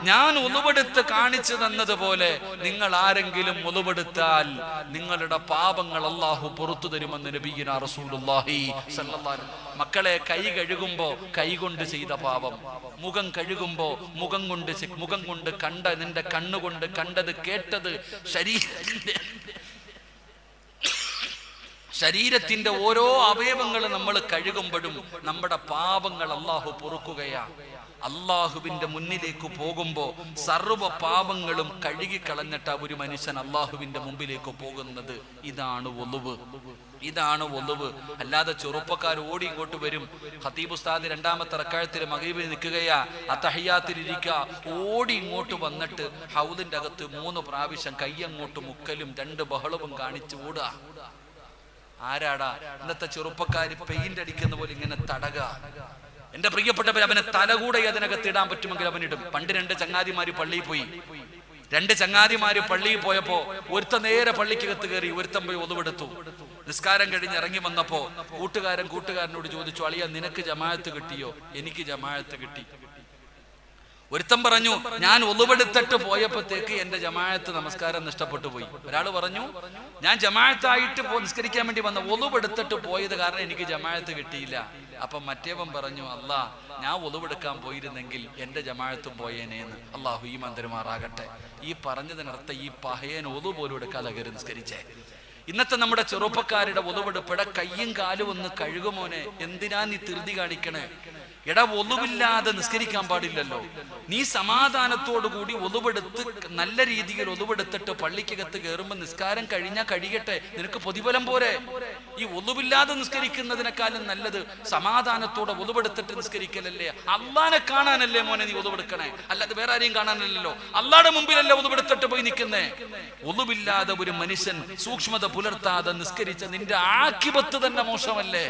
ഞാൻ ഉളുവെടുത്ത് കാണിച്ചു തന്നതുപോലെ നിങ്ങൾ ആരെങ്കിലും ഉളുവെടുത്താൽ നിങ്ങളുടെ പാപങ്ങൾ അല്ലാഹു പുറത്തു തരുമെന്ന് നബിയിനാ റസൂലുള്ളാഹി സല്ലല്ലാഹു അലൈഹി വസല്ലം. മക്കളെ, കൈ കഴുകുമ്പോ കൈകൊണ്ട് ചെയ്ത പാപം, മുഖം കഴുകുമ്പോ മുഖം കൊണ്ട് കണ്ട, നിന്റെ കണ്ണുകൊണ്ട് കണ്ടത് കേട്ടത്, ശരീരത്തിന്റെ ഓരോ അവയവങ്ങൾ നമ്മൾ കഴുകുമ്പോഴും നമ്മുടെ പാപങ്ങൾ അല്ലാഹു പൊറുക്കുകയാ. അള്ളാഹുവിന്റെ മുന്നിലേക്ക് പോകുമ്പോ സർവ്വ പാപങ്ങളും കഴുകിക്കളഞ്ഞിട്ട് ഒരു മനുഷ്യൻ അള്ളാഹുവിന്റെ മുമ്പിലേക്ക് പോകുന്നത്. ഇതാണ് ഒളുവ്, ഇതാണ് ഒളുവ്. അല്ലാതെ ചെറുപ്പക്കാർ ഓടി ഇങ്ങോട്ട് വരും. ഖതീബ് ഉസ്താദ് രണ്ടാമത്തെ റക്അത്തിൽ മഗ്‌രിബിൽ നിൽക്കുകയാ, അത്തഹിയ്യാത്തിൽ ഇരിക്കുക, ഓടി ഇങ്ങോട്ട് വന്നിട്ട് ഹൗദിന്റെ അകത്ത് 3 പ്രാവശ്യം കയ്യങ്ങോട്ട് മുക്കലും 2 ബഹളവും കാണിച്ച് ഓടുക. ആരാടാ? ഇന്നത്തെ ചെറുപ്പക്കാർ പെയിന്റ് അടിക്കുന്ന പോലെ ഇങ്ങനെ തടക. എന്റെ പ്രിയപ്പെട്ടവർ, അവനെ തലകൂടെ അതിനകത്ത് ഇടാൻ പറ്റുമെങ്കിൽ അവനിടും. പണ്ട് 2 ചങ്ങാതിമാര് പള്ളിയിൽ പോയി. 2 ചങ്ങാതിമാര് പള്ളിയിൽ പോയപ്പോ ഒരുത്ത നേരെ പള്ളിക്കകത്ത് കയറി, ഒരുത്തൻ പോയി ഒളിവെടുത്തു. നിസ്കാരം കഴിഞ്ഞ് ഇറങ്ങി വന്നപ്പോ കൂട്ടുകാരനോട് ചോദിച്ചു, അളിയ നിനക്ക് ജമാഅത്ത് കിട്ടിയോ? എനിക്ക് ജമാഅത്ത് കിട്ടി. ഒരുത്തൻ പറഞ്ഞു, ഞാൻ ഒളിവെടുത്തിട്ട് പോയപ്പോഴത്തേക്ക് എന്റെ ജമാഅത്ത് നമസ്കാരം നഷ്ടപ്പെട്ടു പോയി. ഒരാൾ പറഞ്ഞു, ഞാൻ ജമാഅത്തായിട്ട് നിസ്കരിക്കാൻ വേണ്ടി വന്ന, ഒളിവെടുത്തിട്ട് പോയത് കാരണം എനിക്ക് ജമാഅത്ത് കിട്ടിയില്ല. അപ്പൊ മറ്റേവൻ പറഞ്ഞു, അല്ലാ ഞാൻ ഒളിവെടുക്കാൻ പോയിരുന്നെങ്കിൽ എന്റെ ജമാഅത്തും പോയേനേന്ന്. അള്ളാഹു ഈ മന്ദിരമാറാകട്ടെ. ഈ പറഞ്ഞതിനർത്ഥം ഈ പഹയൻ ഒളു പോലും എടുക്കാതെ കയറി നിസ്കരിച്ചേ. ഇന്നത്തെ നമ്മുടെ ചെറുപ്പക്കാരുടെ ഒളിവെടുപ്പിടെ കയ്യും കാലും ഒന്ന് കഴുകുമോനെ, എന്തിനാ നീ ധൃതി കാണിക്കണേ? എടാ, ഒളിവില്ലാതെ നിസ്കരിക്കാൻ പാടില്ലല്ലോ. നീ സമാധാനത്തോടു കൂടി ഒളിവെടുത്ത് നല്ല രീതിയിൽ ഒളിവെടുത്തിട്ട് പള്ളിക്കകത്ത് കയറുമ്പോൾ നിസ്കാരം കഴിഞ്ഞാൽ കഴിയട്ടെ, നിനക്ക് പ്രതിഫലം പോരെ? ഈ ഒളിവില്ലാതെ നിസ്കരിക്കുന്നതിനേക്കാളും നല്ലത് സമാധാനത്തോടെ ഒളിവെടുത്തിട്ട് നിസ്കരിക്കലല്ലേ? അള്ളാനെ കാണാനല്ലേ മോനെ നീ ഒളിവെടുക്കണേ, അല്ലാതെ വേറെ ആരെയും കാണാനല്ലല്ലോ. അള്ളാടെ മുമ്പിലല്ലേ ഒളിവെടുത്തിട്ട് പോയി നിൽക്കുന്നേ. ഒളിവില്ലാതെ ഒരു മനുഷ്യൻ സൂക്ഷ്മത പുലർത്താതെ നിസ്കരിച്ച നിന്റെ ആഖിബത്ത് തന്നെ മോശമല്ലേ?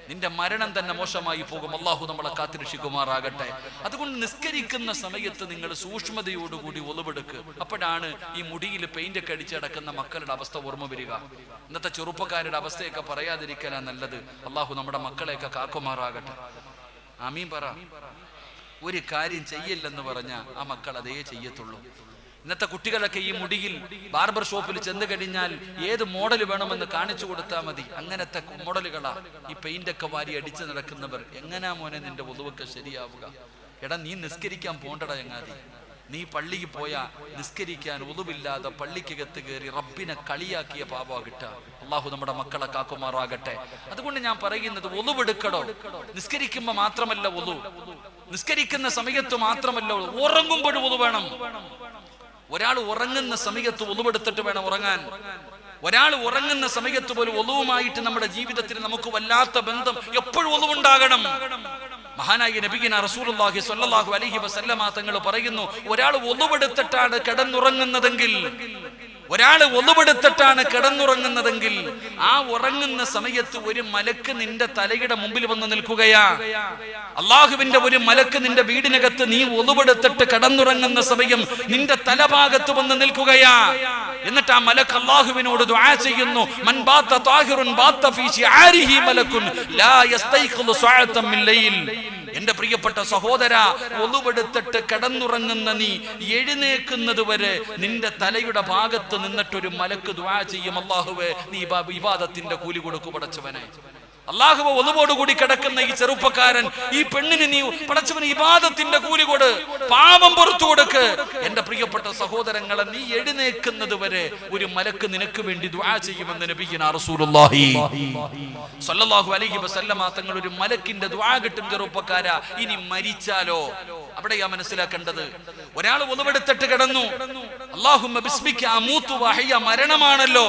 നിന്റെ മരണം തന്നെ മോശമായി പോകും. അള്ളാഹു നമ്മളെ കാത്തിരക്ഷിക്കുമാറാകട്ടെ. അതുകൊണ്ട് നിസ്കരിക്കുന്ന സമയത്ത് നിങ്ങൾ സൂക്ഷ്മതയോടുകൂടി ഒളിവെടുക്ക്. അപ്പോഴാണ് ഈ മുടിയിൽ പെയിന്റ് ഒക്കെ അടിച്ചടക്കുന്ന മക്കളുടെ അവസ്ഥ ഓർമ്മ വരിക. ഇന്നത്തെ ചെറുപ്പക്കാരുടെ അവസ്ഥയൊക്കെ പറയാതിരിക്കാനാ നല്ലത്. അള്ളാഹു നമ്മുടെ മക്കളെയൊക്കെ കാക്കുമാറാകട്ടെ. ആമീൻ പറ. ഒരു കാര്യം ചെയ്യില്ലെന്ന് പറഞ്ഞാൽ ആ മക്കൾ അതേ ചെയ്യത്തുള്ളൂ. ഇന്നത്തെ കുട്ടികളൊക്കെ ഈ മുടിയിൽ ബാർബർ ഷോപ്പിൽ ചെന്ന് കഴിഞ്ഞാൽ ഏത് മോഡൽ വേണമെന്ന് കാണിച്ചു കൊടുത്താൽ മതി. അങ്ങനത്തെ മോഡലുകളാ ഈ പെയിന്റൊക്കെ വാരി അടിച്ചു നടക്കുന്നവർ. എങ്ങനാ മോനെ നിന്റെ ഒളിവൊക്കെ ശരിയാവുക? എടാ, നീ നിസ്കരിക്കാൻ പോണ്ടടാ ചങ്ങാതി. നീ പള്ളിക്ക് പോയാ നിസ്കരിക്കാൻ ഒളിവില്ലാതെ പള്ളിക്കകത്ത് കയറി റബ്ബിനെ കളിയാക്കിയ പാപാ കിട്ടുക. അള്ളാഹു നമ്മുടെ മക്കളെ കാക്കുമാറാകട്ടെ. അതുകൊണ്ട് ഞാൻ പറയുന്നത്, ഒളിവെടുക്കടോ. നിസ്കരിക്കുമ്പോ മാത്രമല്ല ഒളു, നിസ്കരിക്കുന്ന സമയത്ത് മാത്രമല്ല ഒളു, ഉറങ്ങുമ്പോഴും ഒളു വേണം. ഒരാൾ ഉറങ്ങുന്ന സമയത്ത് ഒളിവെടുത്തിട്ട് വേണം ഉറങ്ങാൻ. ഒരാൾ ഉറങ്ങുന്ന സമയത്ത് പോലും ഒളിവുമായിട്ട് നമ്മുടെ ജീവിതത്തിൽ നമുക്ക് വല്ലാത്ത ബന്ധം എപ്പോഴും ഒളിവുണ്ടാകണം. മഹാനായ നബിയിന റസൂലുള്ളാഹി സ്വല്ലല്ലാഹു അലൈഹി വസല്ലമ തങ്ങൾ പറയുന്നു, ഒരാൾ ഒളിവെടുത്തിട്ടാണ് കിടന്നുറങ്ങുന്നതെങ്കിൽ, ആ ഉറങ്ങുന്ന സമയത്ത് ഒരു മലക്ക് നിന്റെ തലയുടെ മുമ്പിൽ വന്ന് നിൽക്കുകയാ. അള്ളാഹുവിന്റെ ഒരു മലക്ക് നിന്റെ വീടിനകത്ത് നീ ഒളിവെടുത്തിട്ട് കിടന്നുറങ്ങുന്ന സമയം നിന്റെ തലഭാഗത്ത് വന്ന് നിൽക്കുകയാ. എന്നിട്ട് ആ മലക്ക് അള്ളാഹുവിനോട് ദുആ ചെയ്യുന്നു, മൻ ബാത താഹിറുൻ ബാത ഫീ ശിആരിഹി മലക്കുൻ ലാ യസ്തൈഖിദു സഅതൻ മിൻ ലൈൽ. എന്റെ പ്രിയപ്പെട്ട സഹോദര, ഒളിവെടുത്തിട്ട് കിടന്നുറങ്ങുന്ന നീ എഴുന്നേക്കുന്നത് വരെ നിന്റെ തലയുടെ ഭാഗത്ത് നിന്നിട്ടൊരു മലക്ക് ദുആ ചെയ്യും, അല്ലാഹുവേ നീ ഇബാദത്തിന്റെ കൂലി കൊടുക്കു പടച്ചവനെ. അല്ലാഹുവേ, ഒളിവോടുകൂടി കിടക്കുന്ന ഈ ചെറുപ്പക്കാരൻ, ഈ പെണ്ണിന് നീ പടച്ചവന് ഇബാദത്തിന്റെ കൂലി കൊട്, പാപം പുറത്തു കൊടുക്ക്. എന്റെ പ്രിയപ്പെട്ട സഹോദരങ്ങളെ, നീ എഴുന്നേക്കുന്നത് വരെ ഒരു മലക്ക് നിനക്ക് വേണ്ടി ദുആ ചെയ്യുമെന്ന് നബിയിന റസൂലുള്ളാഹി സ്വല്ലല്ലാഹു അലൈഹി വസല്ലമ തങ്ങൾ ഒരു മലക്കിന്റെ ദുആ കിട്ടും. ചെറുപ്പക്കാരാ, ഇനി മരിച്ചാലോ? അവിടെയാ മനസ്സിലാക്കേണ്ടത്. ഒരാൾ ഒളിവെടുത്തിട്ട് കിടന്നു, അല്ലാഹുമ്മ ബിസ്മിക അമൂതു വഹയ, മരണമാണല്ലോ.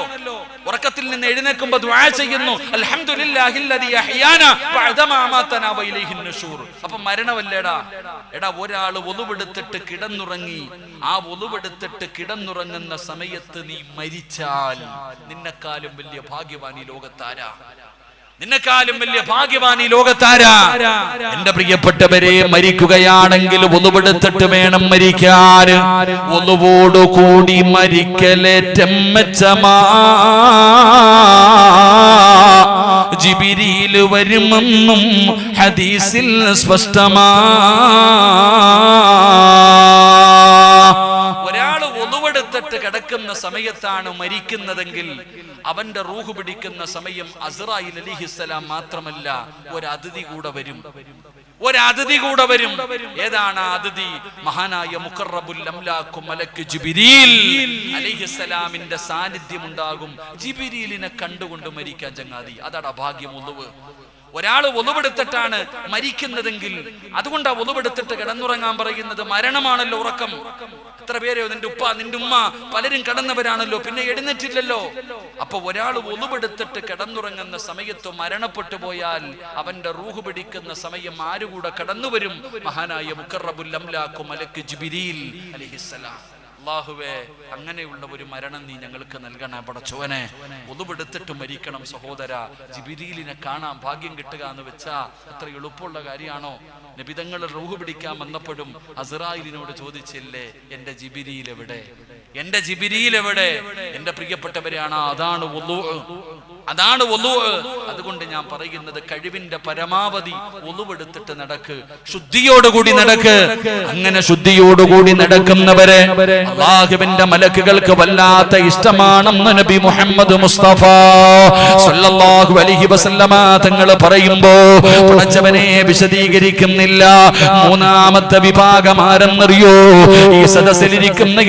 ഉറക്കത്തിൽ നിന്ന് എഴുന്നേൽക്കുമ്പോൾ ദുആ ചെയ്യുന്നു, അൽഹംദുലില്ലാഹില്ലദി അഹ്യാനാ ബഅദമാ അമാതനാ വഇലൈഹിൻ നുശൂർ. അപ്പോൾ മരണമല്ലേടാ. എടാ, ഒരാൾ ഒളിവെടുത്തിട്ട് കിടന്നുറങ്ങി, ആ ഒളിവെടുത്തിട്ട് കിടന്നുറങ്ങുന്ന സമയത്ത് നീ മരിച്ചാൽ നിന്നെക്കാളും വലിയ ഭാഗ്യവാൻ ഈ ലോകത്താരാ? നിന്നെക്കാളും വലിയ ഭാഗ്യവാൻ ഈ ലോകത്താരാ? എന്റെ പ്രിയപ്പെട്ടവരെ, മരിക്കുകയാണെങ്കിൽ ഒളിവെടുത്തിട്ട് വേണം മരിക്കാൻ. ഒളിവോടു കൂടി മരിക്കലേറ്റം മെച്ചമാ, ജിബ്രീൽ വരുമെന്നും ഹദീസിൽ സ്പഷ്ടമാ. ഒളിവെടുത്തിട്ട് കിടക്കുന്ന സമയത്താണ് മരിക്കുന്നതെങ്കിൽ അവന്റെ റൂഹ് പിടിക്കുന്ന സമയം അസ്റായിൽ അലൈഹിസ്സലാം മാത്രമല്ല, ഒരു അതിഥി കൂടെ വരും. ഏതാണ് ആ അതിഥി? മഹാനായ മുഖറബുൽ അംലാഖ് മലക്ക് ജിബ്രീൽ അലൈഹിസ്സലാമിന്റെ സാന്നിധ്യം ഉണ്ടാകും. ജിബ്രീലിനെ കണ്ടുകൊണ്ട് മരിക്കാൻ ചങ്ങാതി, അതാണ് ഭാഗ്യം. ഒരാൾ ഒളിവെടുത്തിട്ടാണ് മരിക്കുന്നതെങ്കിൽ അതുകൊണ്ടാ ഒളിവെടുത്തിട്ട് കിടന്നുറങ്ങാൻ പറയുന്നത്. മരണമാണല്ലോ ഉറക്കം. എത്ര പേരെയോ നിന്റെ ഉപ്പ നിന്റെ ഉമ്മ പലരും കിടന്നവരാണല്ലോ, പിന്നെ എഴുന്നേറ്റില്ലല്ലോ. അപ്പൊ ഒരാൾ ഒളിവെടുത്തിട്ട് കിടന്നുറങ്ങുന്ന സമയത്ത് മരണപ്പെട്ടു പോയാൽ അവന്റെ റൂഹ് പിടിക്കുന്ന സമയം ആരുകൂടെ കടന്നു വരും? മഹാനായ മുഖറബുൽ അംലാഖു മലക്ക് ജിബ്രീൽ അലൈഹിസ്സലാം. അല്ലാഹുവേ, അങ്ങനെയുള്ള ഒരു മരണം നീ ഞങ്ങൾക്ക് നൽകണേ പടച്ചോനെ. ഒളിവെടുത്തിട്ട് മരിക്കണം സഹോദര. ജിബ്രീലിനെ കാണാൻ ഭാഗ്യം കിട്ടുക എന്ന് വെച്ചാ അത്ര എളുപ്പമുള്ള കാര്യമാണോ? നബിതങ്ങൾ റൂഹ് പിടിക്കാൻ വന്നപ്പോഴും അസ്റായിലിനോട് ചോദിച്ചില്ലേ, എന്റെ ജിബ്രീൽ എവിടെ, എന്റെ ജിബ്രീൽ എവിടെ? എന്റെ പ്രിയപ്പെട്ടവരെയാണ്, അതാണ് വുളൂ, അതാണ് വുളൂ. അതുകൊണ്ട് ഞാൻ പറയുന്നത്, കഴിവിന്റെ പരമാവധി ഒളിവെടുത്തിട്ട് നടക്ക്, ശുദ്ധിയോടുകൂടി നടക്ക്. അങ്ങനെ ശുദ്ധിയോടുകൂടി നടക്കുന്നവരെ അല്ലാഹുവിന്റെ മലക്കുകൾക്ക് വല്ലാത്ത ഇഷ്ടമാണെന്ന് നബി മുഹമ്മദ് മുസ്തഫ സല്ലല്ലാഹു അലൈഹി വസല്ലമ തങ്ങൾ പറയുമ്പോ പടച്ചവനെ വിശദീകരിക്കുന്നില്ല. മൂന്നാമത്തെ വിഭാഗം ആരെന്നറിയോ? ഈ സദസ്സിലിരിക്കുന്ന